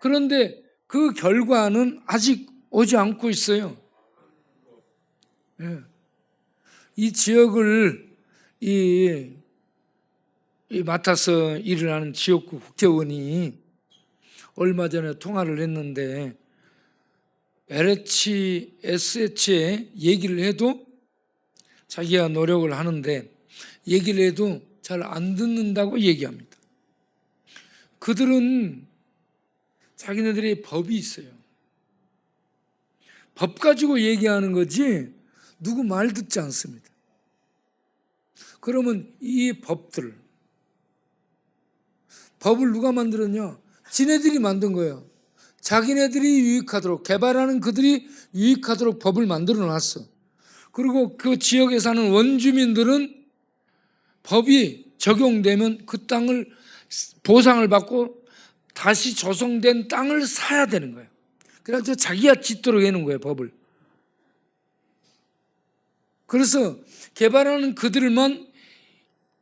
그런데 그 결과는 아직 오지 않고 있어요. 이 지역을 맡아서 일을 하는 지역구 국회의원이 얼마 전에 통화를 했는데 SH에 얘기를 해도 자기가 노력을 하는데 얘기를 해도 잘 안 듣는다고 얘기합니다. 그들은 자기네들의 법이 있어요. 법 가지고 얘기하는 거지 누구 말 듣지 않습니다. 그러면 이 법을 누가 만들었냐? 지네들이 만든 거예요. 자기네들이 유익하도록, 개발하는 그들이 유익하도록 법을 만들어 놨어. 그리고 그 지역에 사는 원주민들은 법이 적용되면 그 땅을 보상을 받고 다시 조성된 땅을 사야 되는 거예요. 그래서 자기가 짓도록 해놓은 거예요, 법을. 그래서 개발하는 그들만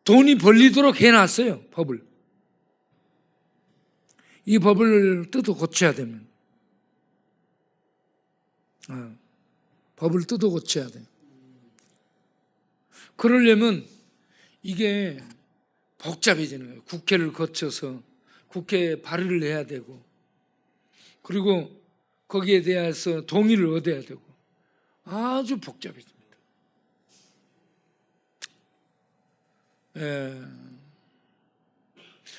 돈이 벌리도록 해놨어요, 법을. 이 법을 뜯어 고쳐야 되면. 법을 뜯어 고쳐야 돼요. 그러려면 이게 복잡해지는 거예요. 국회를 거쳐서 국회에 발의를 해야 되고 그리고 거기에 대해서 동의를 얻어야 되고 아주 복잡해집니다.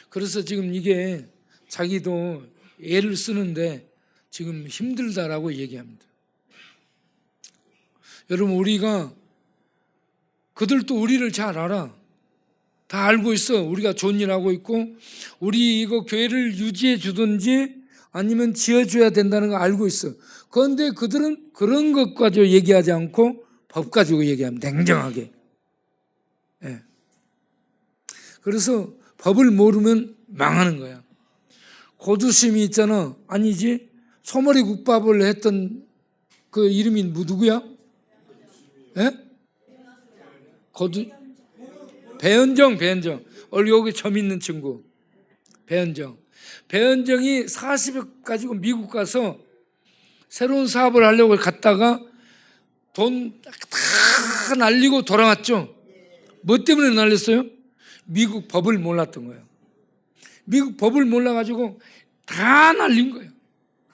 그래서 지금 이게 자기도 애를 쓰는데 지금 힘들다라고 얘기합니다. 여러분 우리가 그들도 우리를 잘 알아. 다 알고 있어. 우리가 좋은 일 하고 있고 우리 이거 교회를 유지해 주든지 아니면 지어줘야 된다는 거 알고 있어. 그런데 그들은 그런 것 가지고 얘기하지 않고 법 가지고 얘기합니다. 냉정하게. 그래서 법을 모르면 망하는 거야. 고두심이 있잖아. 아니지. 소머리 국밥을 했던 그 이름이 누구야? 배현정. 얼른 여기 점 있는 친구. 배현정이 40억 가지고 미국 가서 새로운 사업을 하려고 갔다가 돈 다 날리고 돌아왔죠. 뭐 때문에 날렸어요? 미국 법을 몰랐던 거예요. 미국 법을 몰라가지고 다 날린 거예요.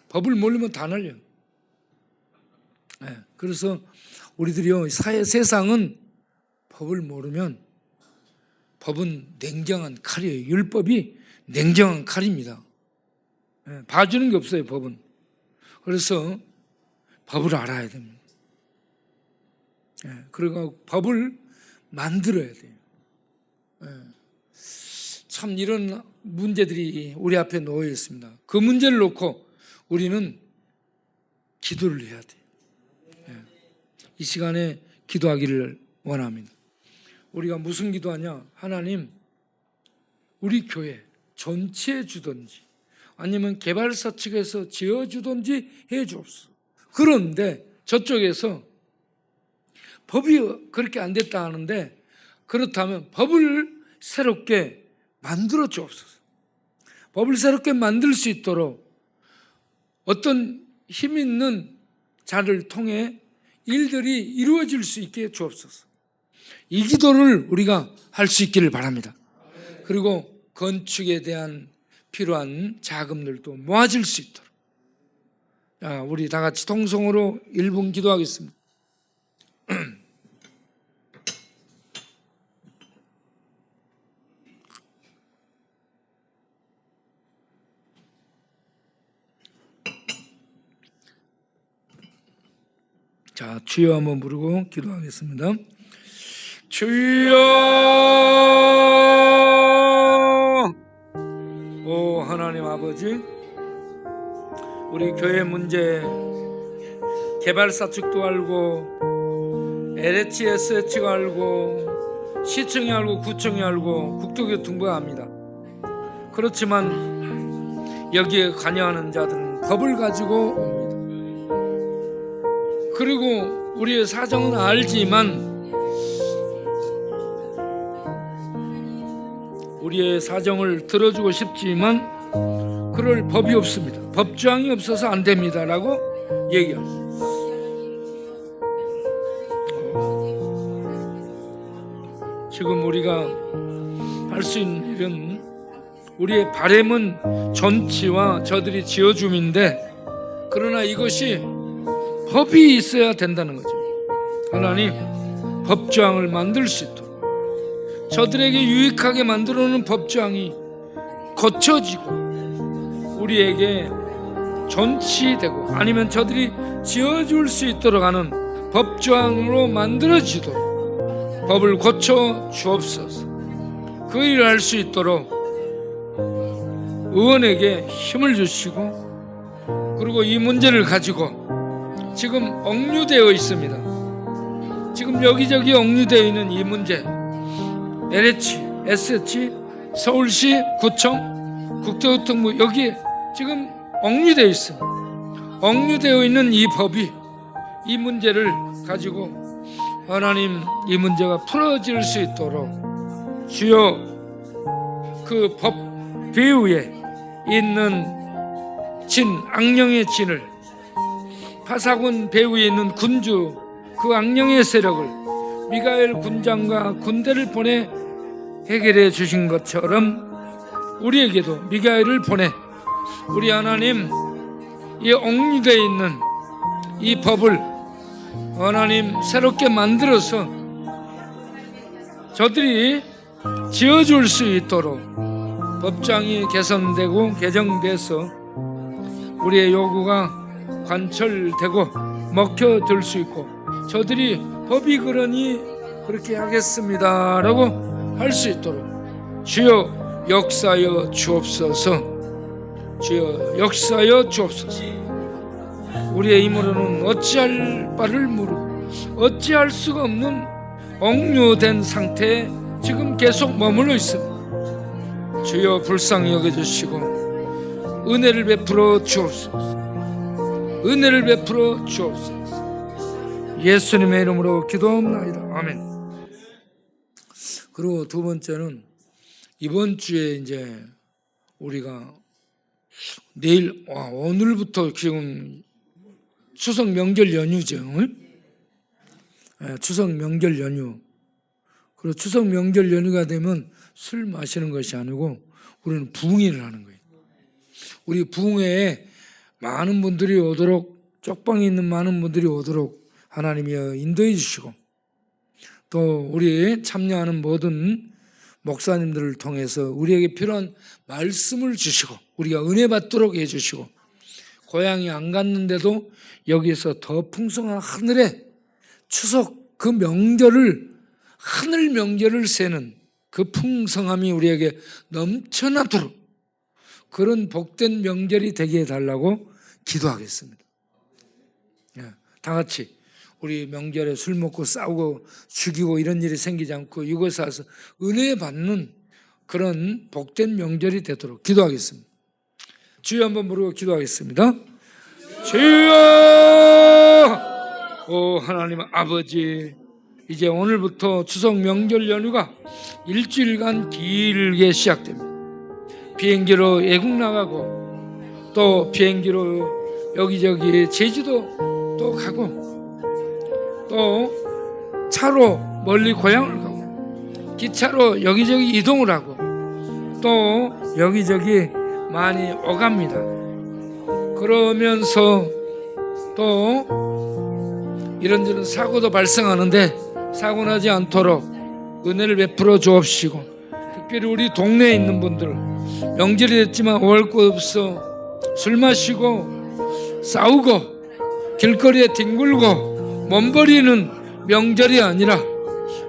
법을 모르면 다 날려요. 그래서 우리들이요, 세상은 법을 모르면 법은 냉정한 칼이에요. 율법이 냉정한 칼입니다. 봐주는 게 없어요, 법은. 그래서 법을 알아야 됩니다. 그리고 법을 만들어야 돼요. 참 이런 문제들이 우리 앞에 놓여 있습니다. 그 문제를 놓고 우리는 기도를 해야 돼요. 이 시간에 기도하기를 원합니다. 우리가 무슨 기도하냐? 하나님, 우리 교회 전체에 주든지 아니면 개발사 측에서 지어주든지 해 주옵소서. 그런데 저쪽에서 법이 그렇게 안 됐다 하는데, 그렇다면 법을 새롭게 만들어 주옵소서. 법을 새롭게 만들 수 있도록 어떤 힘 있는 자를 통해 일들이 이루어질 수 있게 주옵소서. 이 기도를 우리가 할 수 있기를 바랍니다. 그리고 건축에 대한 필요한 자금들도 모아질 수 있도록. 자, 우리 다 같이 통성으로 1분 기도하겠습니다. 자, 주여 한번 부르고 기도하겠습니다. 주여, 오 하나님 아버지, 우리 교회 문제 개발사 측도 알고 LHSH가 알고 시청이 알고 구청이 알고 국토교통부가 압니다. 그렇지만 여기에 관여하는 자들은 법을 가지고 옵니다. 그리고 우리의 사정은 알지만, 우리의 사정을 들어주고 싶지만 그럴 법이 없습니다. 법조항이 없어서 안 됩니다 라고 얘기합니다. 지금 우리가 할 수 있는 일은, 우리의 바람은 전치와 저들이 지어줌인데, 그러나 이것이 법이 있어야 된다는 거죠. 하나님, 법조항을 만들 수 있도록, 저들에게 유익하게 만들어놓은 법조항이 고쳐지고 우리에게 전치되고 아니면 저들이 지어줄 수 있도록 하는 법조항으로 만들어지도록 법을 고쳐 주옵소서. 그 일을 할 수 있도록 의원에게 힘을 주시고, 그리고 이 문제를 가지고 지금 억류되어 있습니다. 지금 여기저기 억류되어 있는 이 문제, LH, SH, 서울시, 구청, 국토교통부, 여기에 지금 억류되어 있습니다. 억류되어 있는 이 법이, 이 문제를 가지고 하나님, 이 문제가 풀어질 수 있도록 주여, 그 법 배후에 있는 진, 악령의 진을, 파사군 배후에 있는 군주, 그 악령의 세력을 미가엘 군장과 군대를 보내 해결해 주신 것처럼 우리에게도 미가엘을 보내 우리 하나님, 이 억류되어 있는 이 법을 하나님 새롭게 만들어서 저들이 지어줄 수 있도록 법장이 개선되고 개정돼서 우리의 요구가 관철되고 먹혀들 수 있고, 저들이 법이 그러니 그렇게 하겠습니다 라고 할 수 있도록 주여 역사여 주옵소서. 주여 역사여 주옵소서. 우리의 힘으로는 어찌할 바를 모르고 어찌할 수가 없는 억류된 상태에 지금 계속 머물러 있습니다. 주여 불쌍히 여겨주시고 은혜를 베풀어 주옵소서. 은혜를 베풀어 주옵소서. 예수님의 이름으로 기도합니다. 아멘. 그리고 두 번째는, 이번 주에 이제 우리가 내일, 오늘부터 지금 추석 명절 연휴죠. 추석 명절 연휴. 그리고 추석 명절 연휴가 되면 술 마시는 것이 아니고 우리는 부흥회를 하는 거예요. 우리 부흥회에 많은 분들이 오도록, 쪽방에 있는 많은 분들이 오도록 하나님이 인도해 주시고, 또 우리 참여하는 모든 목사님들을 통해서 우리에게 필요한 말씀을 주시고 우리가 은혜 받도록 해주시고, 고향이 안 갔는데도 여기서 더 풍성한 하늘의 추석 그 명절을, 하늘 명절을 세는 그 풍성함이 우리에게 넘쳐나도록 그런 복된 명절이 되게 해달라고 기도하겠습니다. 다 같이 우리 명절에 술 먹고 싸우고 죽이고 이런 일이 생기지 않고 이곳에 와서 은혜 받는 그런 복된 명절이 되도록 기도하겠습니다. 주여 한번 부르고 기도하겠습니다. 주여! 오 하나님 아버지, 이제 오늘부터 추석 명절 연휴가 일주일간 길게 시작됩니다. 비행기로 외국 나가고 또 비행기로 여기저기 제주도 또 가고 또 차로 멀리 고향을 가고 기차로 여기저기 이동을 하고 또 여기저기 많이 오갑니다. 그러면서 또 이런저런 사고도 발생하는데 사고 나지 않도록 은혜를 베풀어 주옵시고, 특별히 우리 동네에 있는 분들 명절이 됐지만 올 곳 없어 술 마시고 싸우고 길거리에 뒹굴고 몸버리는 명절이 아니라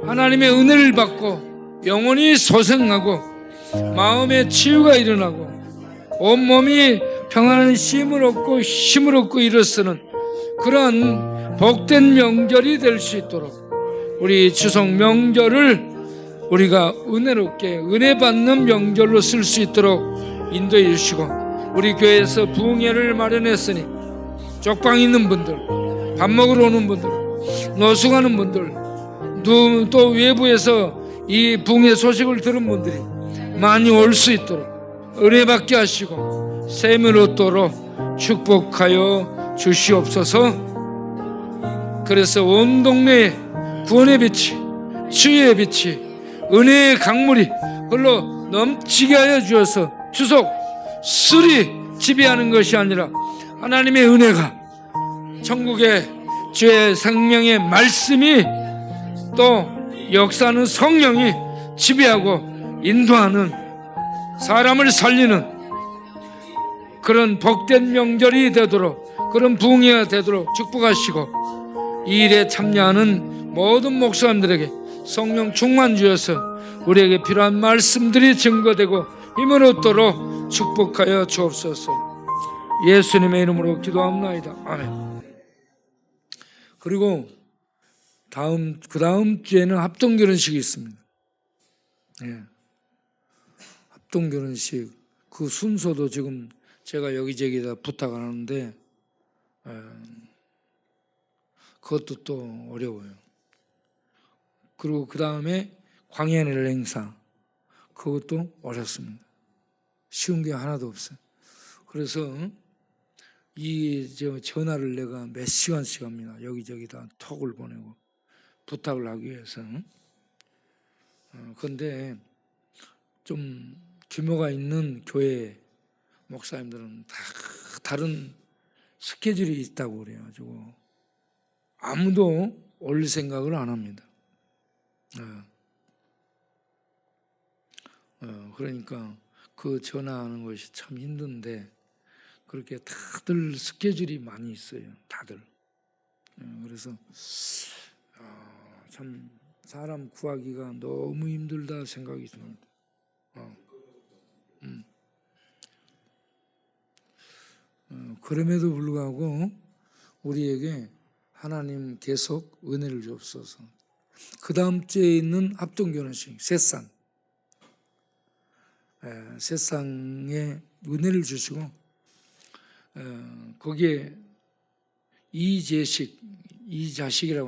하나님의 은혜를 받고 영혼이 소생하고 마음의 치유가 일어나고 온몸이 평안한 힘을 얻고 일어서는 그러한 복된 명절이 될 수 있도록 우리 추석 명절을 우리가 은혜롭게 은혜 받는 명절로 쓸 수 있도록 인도해 주시고, 우리 교회에서 부흥회를 마련했으니 쪽방 있는 분들, 밥 먹으러 오는 분들, 노숙하는 분들, 또 외부에서 이 부흥회 소식을 들은 분들이 많이 올 수 있도록 은혜 받게 하시고 샘을 얻도록 축복하여 주시옵소서. 그래서 온 동네에 구원의 빛이, 치유의 빛이, 은혜의 강물이 흘러 넘치게 하여 주어서 추석 술이 지배하는 것이 아니라 하나님의 은혜가, 천국의 주의 생명의 말씀이, 또 역사하는 성령이 지배하고 인도하는, 사람을 살리는 그런 복된 명절이 되도록, 그런 부흥회가 되도록 축복하시고, 이 일에 참여하는 모든 목사님들에게 성령 충만 주어서 우리에게 필요한 말씀들이 증거되고 힘을 얻도록 축복하여 주옵소서. 예수님의 이름으로 기도합나이다. 아멘. 그리고 그 다음 주에는 합동결혼식이 있습니다. 예. 합동결혼식 그 순서도 지금 제가 여기저기다 부탁을 하는데 그것도 또 어려워요. 그리고 그 다음에 광야의 행사, 그것도 어렵습니다. 쉬운 게 하나도 없어요. 그래서 이 전화를 내가 몇 시간씩 합니다. 여기저기다 톡을 보내고 부탁을 하기 위해서. 그런데 좀 규모가 있는 교회 목사님들은 다 다른 스케줄이 있다고 그래가지고 아무도 올 생각을 안 합니다. 그러니까 그 전화하는 것이 참 힘든데 그렇게 다들 스케줄이 많이 있어요. 다들. 그래서 참 사람 구하기가 너무 힘들다 생각이 듭니다. 그럼에도 불구하고 우리에게 하나님 계속 은혜를 주옵소서. 그 다음 주에 있는 합동결혼식 셋상, 셋상에 은혜를 주시고 거기에 이자식이라고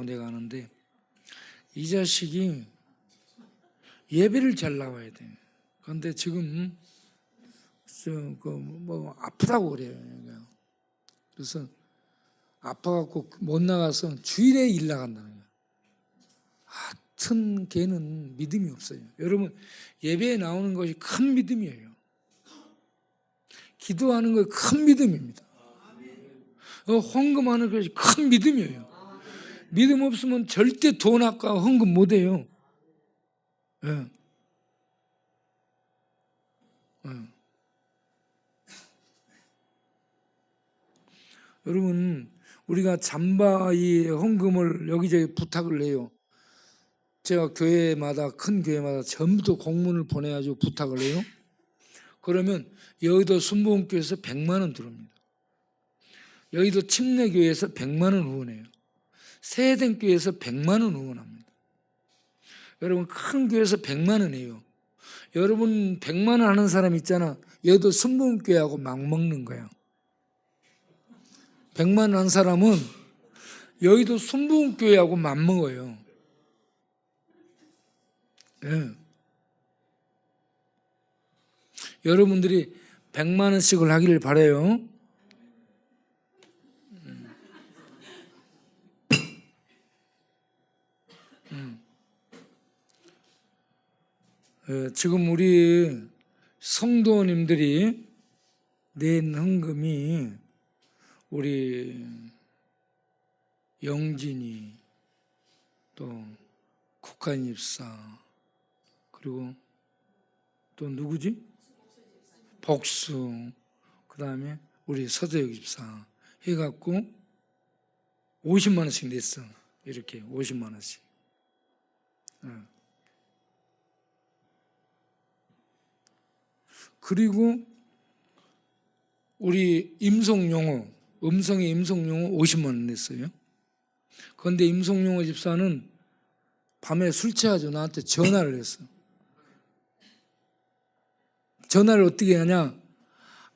내가 하는데 이 자식이 예배를 잘 나와야 돼. 그런데 지금 아프다고 그래요. 그래서 아파갖고 못 나가서 주일에 일 나간다는 거예요. 하여튼 걔는 믿음이 없어요. 여러분, 예배에 나오는 것이 큰 믿음이에요. 기도하는 것이 큰 믿음입니다. 헌금하는 것이 큰 믿음이에요. 믿음 없으면 절대 돈 아까 헌금 못해요. 여러분, 우리가 잠바이 헌금을 여기저기 부탁을 해요. 제가 교회마다, 큰 교회마다 전부 공문을 보내가지고 부탁을 해요. 그러면 여의도 순복음교회에서 100만 원 들어옵니다. 여의도 침례교회에서 100만 원 후원해요. 세대된 교회에서 100만 원 응원합니다. 여러분 큰 교회에서 100만 원이에요. 여러분 100만 원 하는 사람 있잖아. 얘도 순복음교회하고 막 먹는 거야. 100만 원 한 사람은 여의도 순복음교회하고 맞먹어요. 예. 여러분들이 100만 원씩을 하기를 바라요. 지금 우리 성도님들이 낸 헌금이 우리 영진이 또 국가인입사 그리고 또 누구지? 복수 그 다음에 우리 서재혁 집사 해갖고 50만 원씩 냈어. 이렇게 50만 원씩. 그리고 우리 임송용호 음성의 임송용호 50만 원 냈어요. 그런데 임송용호 집사는 밤에 술 취해가지고 나한테 전화를 했어. 전화를 어떻게 하냐?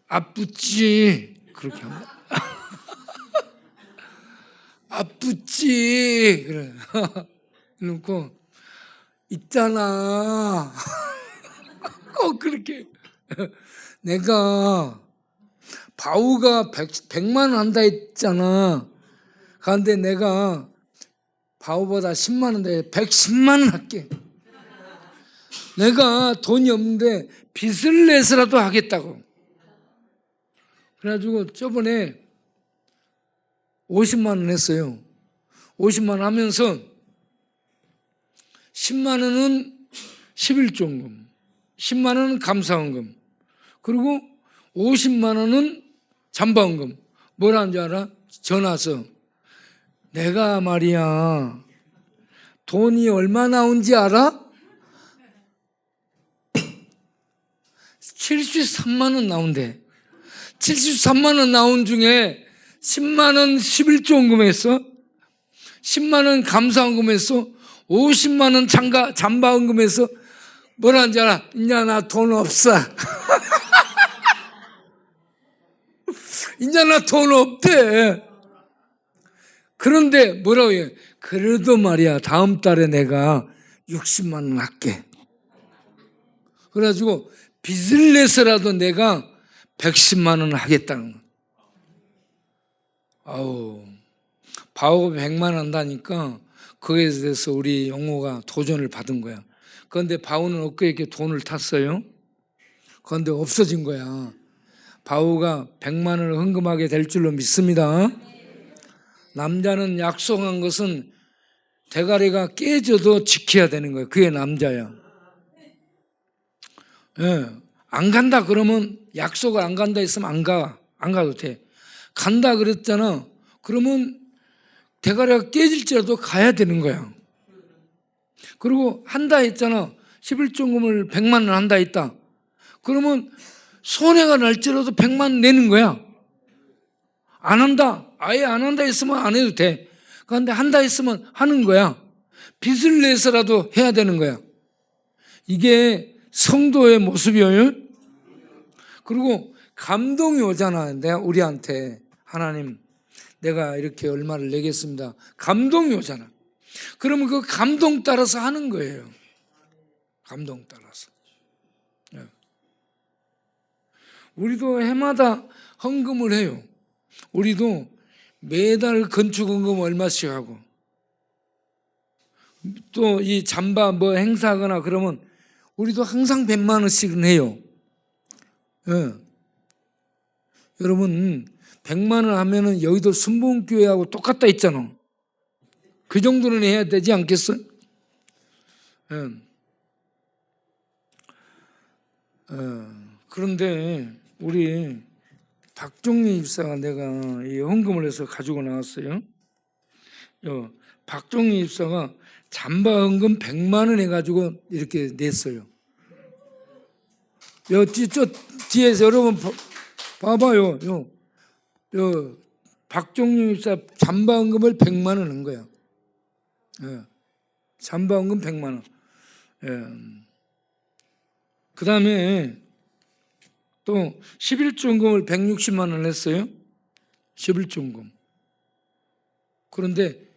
아프지 그렇게 합니다. 아프지 그래. 그래놓고 있잖아. 꼭 그렇게 내가 바우가 100만 원 한다 했잖아. 그런데 내가 바우보다 10만 원 돼 110만 원 할게. 내가 돈이 없는데 빚을 내서라도 하겠다고. 그래가지고 저번에 50만 원 했어요. 50만 원 하면서 10만 원은 11조헌금, 10만 원은 감사헌금, 그리고 50만 원은 잠바헌금. 뭐라는 줄 알아? 전화 와서 내가 말이야 돈이 얼마 나온지 알아? 73만 원 나온대. 73만 원 나온 중에 10만 원 11조헌금 했어. 10만 원 감사헌금 했어. 50만 원 잠바헌금 했어. 뭐라는 줄 알아? 이제 나 돈 없어. 이제 나 돈 없대. 그런데 뭐라고 해? 그래도 말이야 다음 달에 내가 60만 원 할게. 그래가지고 빚을 내서라도 내가 110만 원을 하겠다는 거야. 아우, 바오가 100만 원 한다니까 거기에 대해서 우리 영호가 도전을 받은 거야. 그런데 바오는 어깨에 이렇게 돈을 탔어요. 그런데 없어진 거야. 바오가 100만 원을 헌금하게 될 줄로 믿습니다. 남자는 약속한 것은 대가리가 깨져도 지켜야 되는 거예요. 그게 남자야. 예. 안 간다 그러면 약속을 안 간다 했으면 안 가도 돼. 간다 그랬잖아. 그러면 대가리가 깨질지라도 가야 되는 거야. 그리고 한다 했잖아. 11조금을 100만 원 한다 했다. 그러면 손해가 날지라도 100만 원 내는 거야. 안 한다. 아예 안 한다 했으면 안 해도 돼. 그런데 한다 했으면 하는 거야. 빚을 내서라도 해야 되는 거야. 이게 성도의 모습이에요. 그리고 감동이 오잖아. 내가 우리한테 하나님 내가 이렇게 얼마를 내겠습니다. 감동이 오잖아. 그러면 그 감동 따라서 하는 거예요. 감동 따라서. 우리도 해마다 헌금을 해요. 우리도 매달 건축헌금 얼마씩 하고 또 이 잠바 뭐 행사하거나 그러면 우리도 항상 100만 원씩은 해요. 예. 여러분 100만 원 하면은 여의도 순복음교회하고 똑같다 했잖아. 그 정도는 해야 되지 않겠어? 예. 그런데 우리 박종리 집사가 내가 이 헌금을 해서 가지고 나왔어요. 박종리 집사가 잠바 헌금 100만 원 해가지고 이렇게 냈어요. 저 뒤에서 여러분 봐봐요. 박종리 집사 잠바 헌금을 100만 원 한 거야. 예. 잠바헌금 100만 원. 예. 그 다음에 또 11조헌금을 160만 원 했어요. 11조헌금. 그런데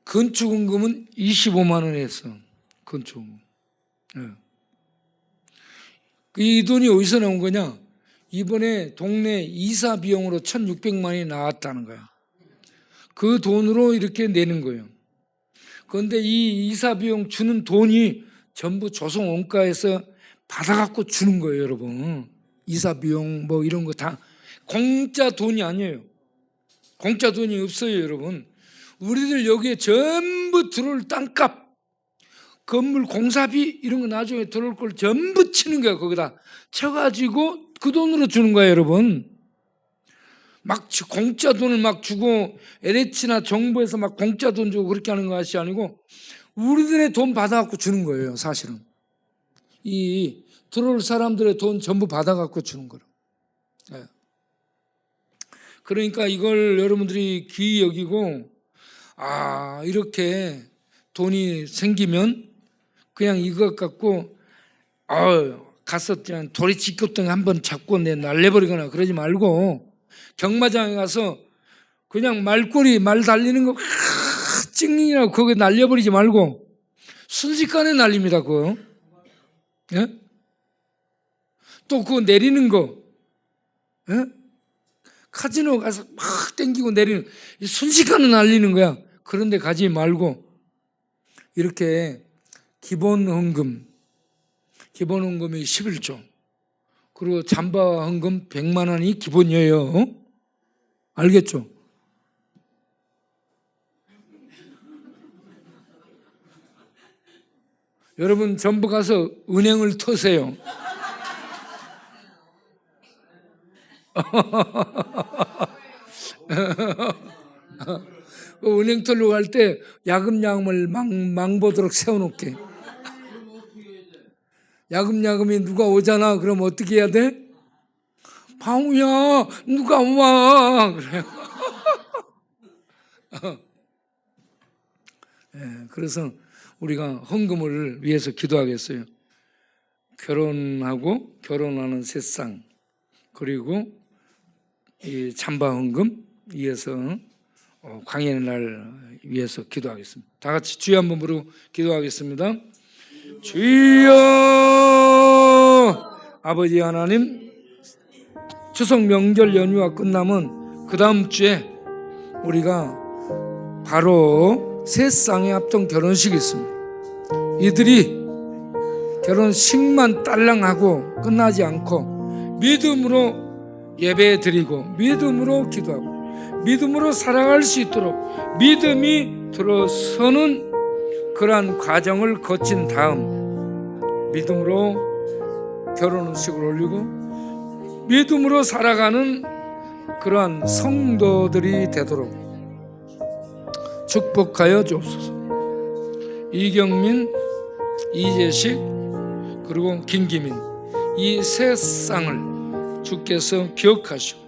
건축헌금은 25만 원 했어. 건축헌금. 예. 이 돈이 어디서 나온 거냐? 이번에 동네 이사 비용으로 1,600만 원이 나왔다는 거야. 그 돈으로 이렇게 내는 거예요. 그런데 이 이사 비용 주는 돈이 전부 조성 원가에서 받아갖고 주는 거예요, 여러분. 이사 비용 뭐 이런 거 다 공짜 돈이 아니에요. 공짜 돈이 없어요, 여러분. 우리들 여기에 전부 들어올 땅값, 건물 공사비 이런 거 나중에 들어올 걸 전부 치는 거야. 거기다 쳐가지고 그 돈으로 주는 거야, 여러분. 막 공짜 돈을 막 주고 LH나 정부에서 막 공짜 돈 주고 그렇게 하는 것이 아니고 우리들의 돈 받아갖고 주는 거예요, 사실은. 이 들어올 사람들의 돈 전부 받아갖고 주는 거라. 네. 그러니까 이걸 여러분들이 귀히 여기고, 아, 이렇게 돈이 생기면 그냥 이것 갖고 가서 그냥 도리 찌꺼덩이 한번 잡고 날려버리거나 그러지 말고 경마장에 가서 그냥 말꼬리 말 달리는 거 찡이라고 거기 날려버리지 말고 순식간에 날립니다. 그거. 예? 또 그거 내리는 거, 예? 카지노 가서 막 땡기고 내리는 순식간에 날리는 거야. 그런데 가지 말고 이렇게 기본헌금이 11조, 그리고 잠바헌금 100만 원이 기본이에요. 알겠죠? 여러분 전부 가서 은행을 터세요. 은행 털러 갈 때 야금야금을 망보도록 세워놓게. 야금야금이 누가 오잖아. 그럼 어떻게 해야 돼? 방우야, 누가 와. 그래요. 네, 그래서 우리가 헌금을 위해서 기도하겠어요. 결혼하고 결혼하는 세상, 그리고 이 잠바헌금 위해서 광야의 날 위해서 기도하겠습니다. 다 같이 주여 한번 부르고 기도하겠습니다. 주여. 아버지 하나님, 추석 명절 연휴가 끝나면 그 다음 주에 우리가 바로 세상의 합동 결혼식이 있습니다. 이들이 결혼식만 딸랑하고 끝나지 않고 믿음으로 예배드리고 믿음으로 기도하고 믿음으로 살아갈 수 있도록 믿음이 들어서는 그러한 과정을 거친 다음 믿음으로 결혼식을 올리고 믿음으로 살아가는 그러한 성도들이 되도록 축복하여 주옵소서. 이경민, 이재식, 그리고 김기민, 이 세 쌍을 주께서 기억하시고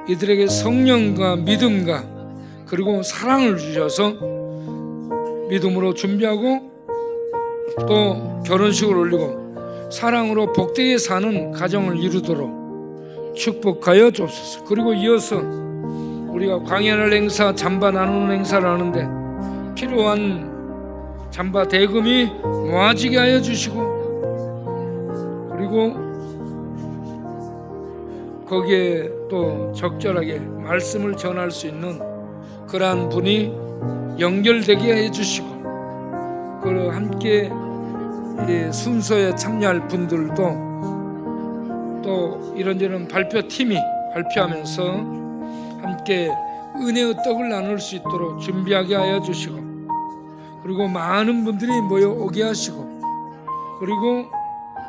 이들에게 성령과 믿음과 그리고 사랑을 주셔서 믿음으로 준비하고 또 결혼식을 올리고 사랑으로 복되게 사는 가정을 이루도록 축복하여 주옵소서. 그리고 이어서 우리가 광야날 행사, 잠바 나누는 행사를 하는데 필요한 잠바 대금이 모아지게 하여 주시고, 그리고 거기에 또 적절하게 말씀을 전할 수 있는 그러한 분이 연결되게 해 주시고, 그리고 함께 순서에 참여할 분들도 또 이런저런 발표팀이 발표하면서 함께 은혜의 떡을 나눌 수 있도록 준비하게 하여 주시고, 그리고 많은 분들이 모여오게 하시고, 그리고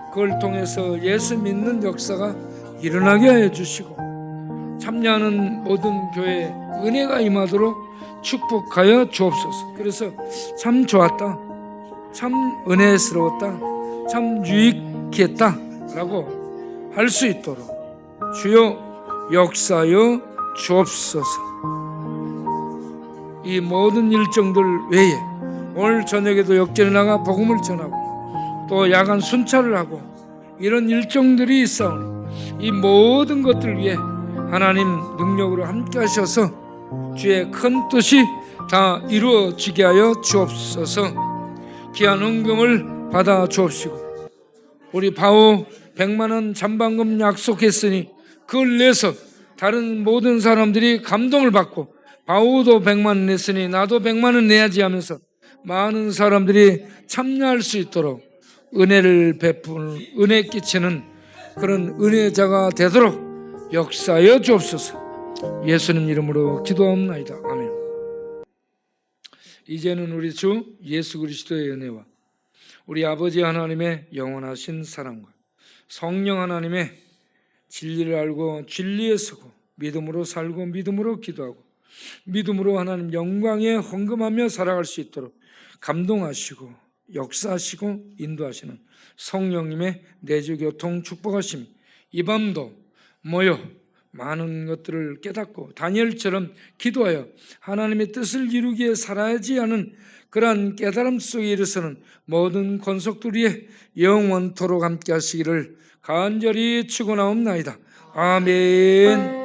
그걸 통해서 예수 믿는 역사가 일어나게 하여 주시고 참여하는 모든 교회에 은혜가 임하도록 축복하여 주옵소서. 그래서 참 좋았다, 참 은혜스러웠다, 참 유익했다 라고 할 수 있도록 주여 역사여 주옵소서. 이 모든 일정들 외에 오늘 저녁에도 역전에 나가 복음을 전하고 또 야간 순찰을 하고 이런 일정들이 있사오니 이 모든 것들 위해 하나님 능력으로 함께 하셔서 주의 큰 뜻이 다 이루어지게 하여 주옵소서. 귀한 은금을 받아 주옵시고 우리 바오 100만 원 잔반금 약속했으니 그걸 내서 다른 모든 사람들이 감동을 받고 바오도 100만 원 냈으니 나도 100만 원 내야지 하면서 많은 사람들이 참여할 수 있도록 은혜를 베푸는 은혜 끼치는 그런 은혜자가 되도록 역사하여 주옵소서. 예수님 이름으로 기도합니다. 아멘. 이제는 우리 주 예수 그리스도의 은혜와 우리 아버지 하나님의 영원하신 사랑과 성령 하나님의 진리를 알고 진리에 서고 믿음으로 살고 믿음으로 기도하고 믿음으로 하나님 영광에 헌금하며 살아갈 수 있도록 감동하시고 역사하시고 인도하시는 성령님의 내주교통 축복하심 이 밤도 모여 많은 것들을 깨닫고 다니엘처럼 기도하여 하나님의 뜻을 이루기에 살아야지 하는 그러한 깨달음 속에 이르서는 모든 권속들이 영원토록 함께 하시기를 간절히 축원하옵나이다. 아멘.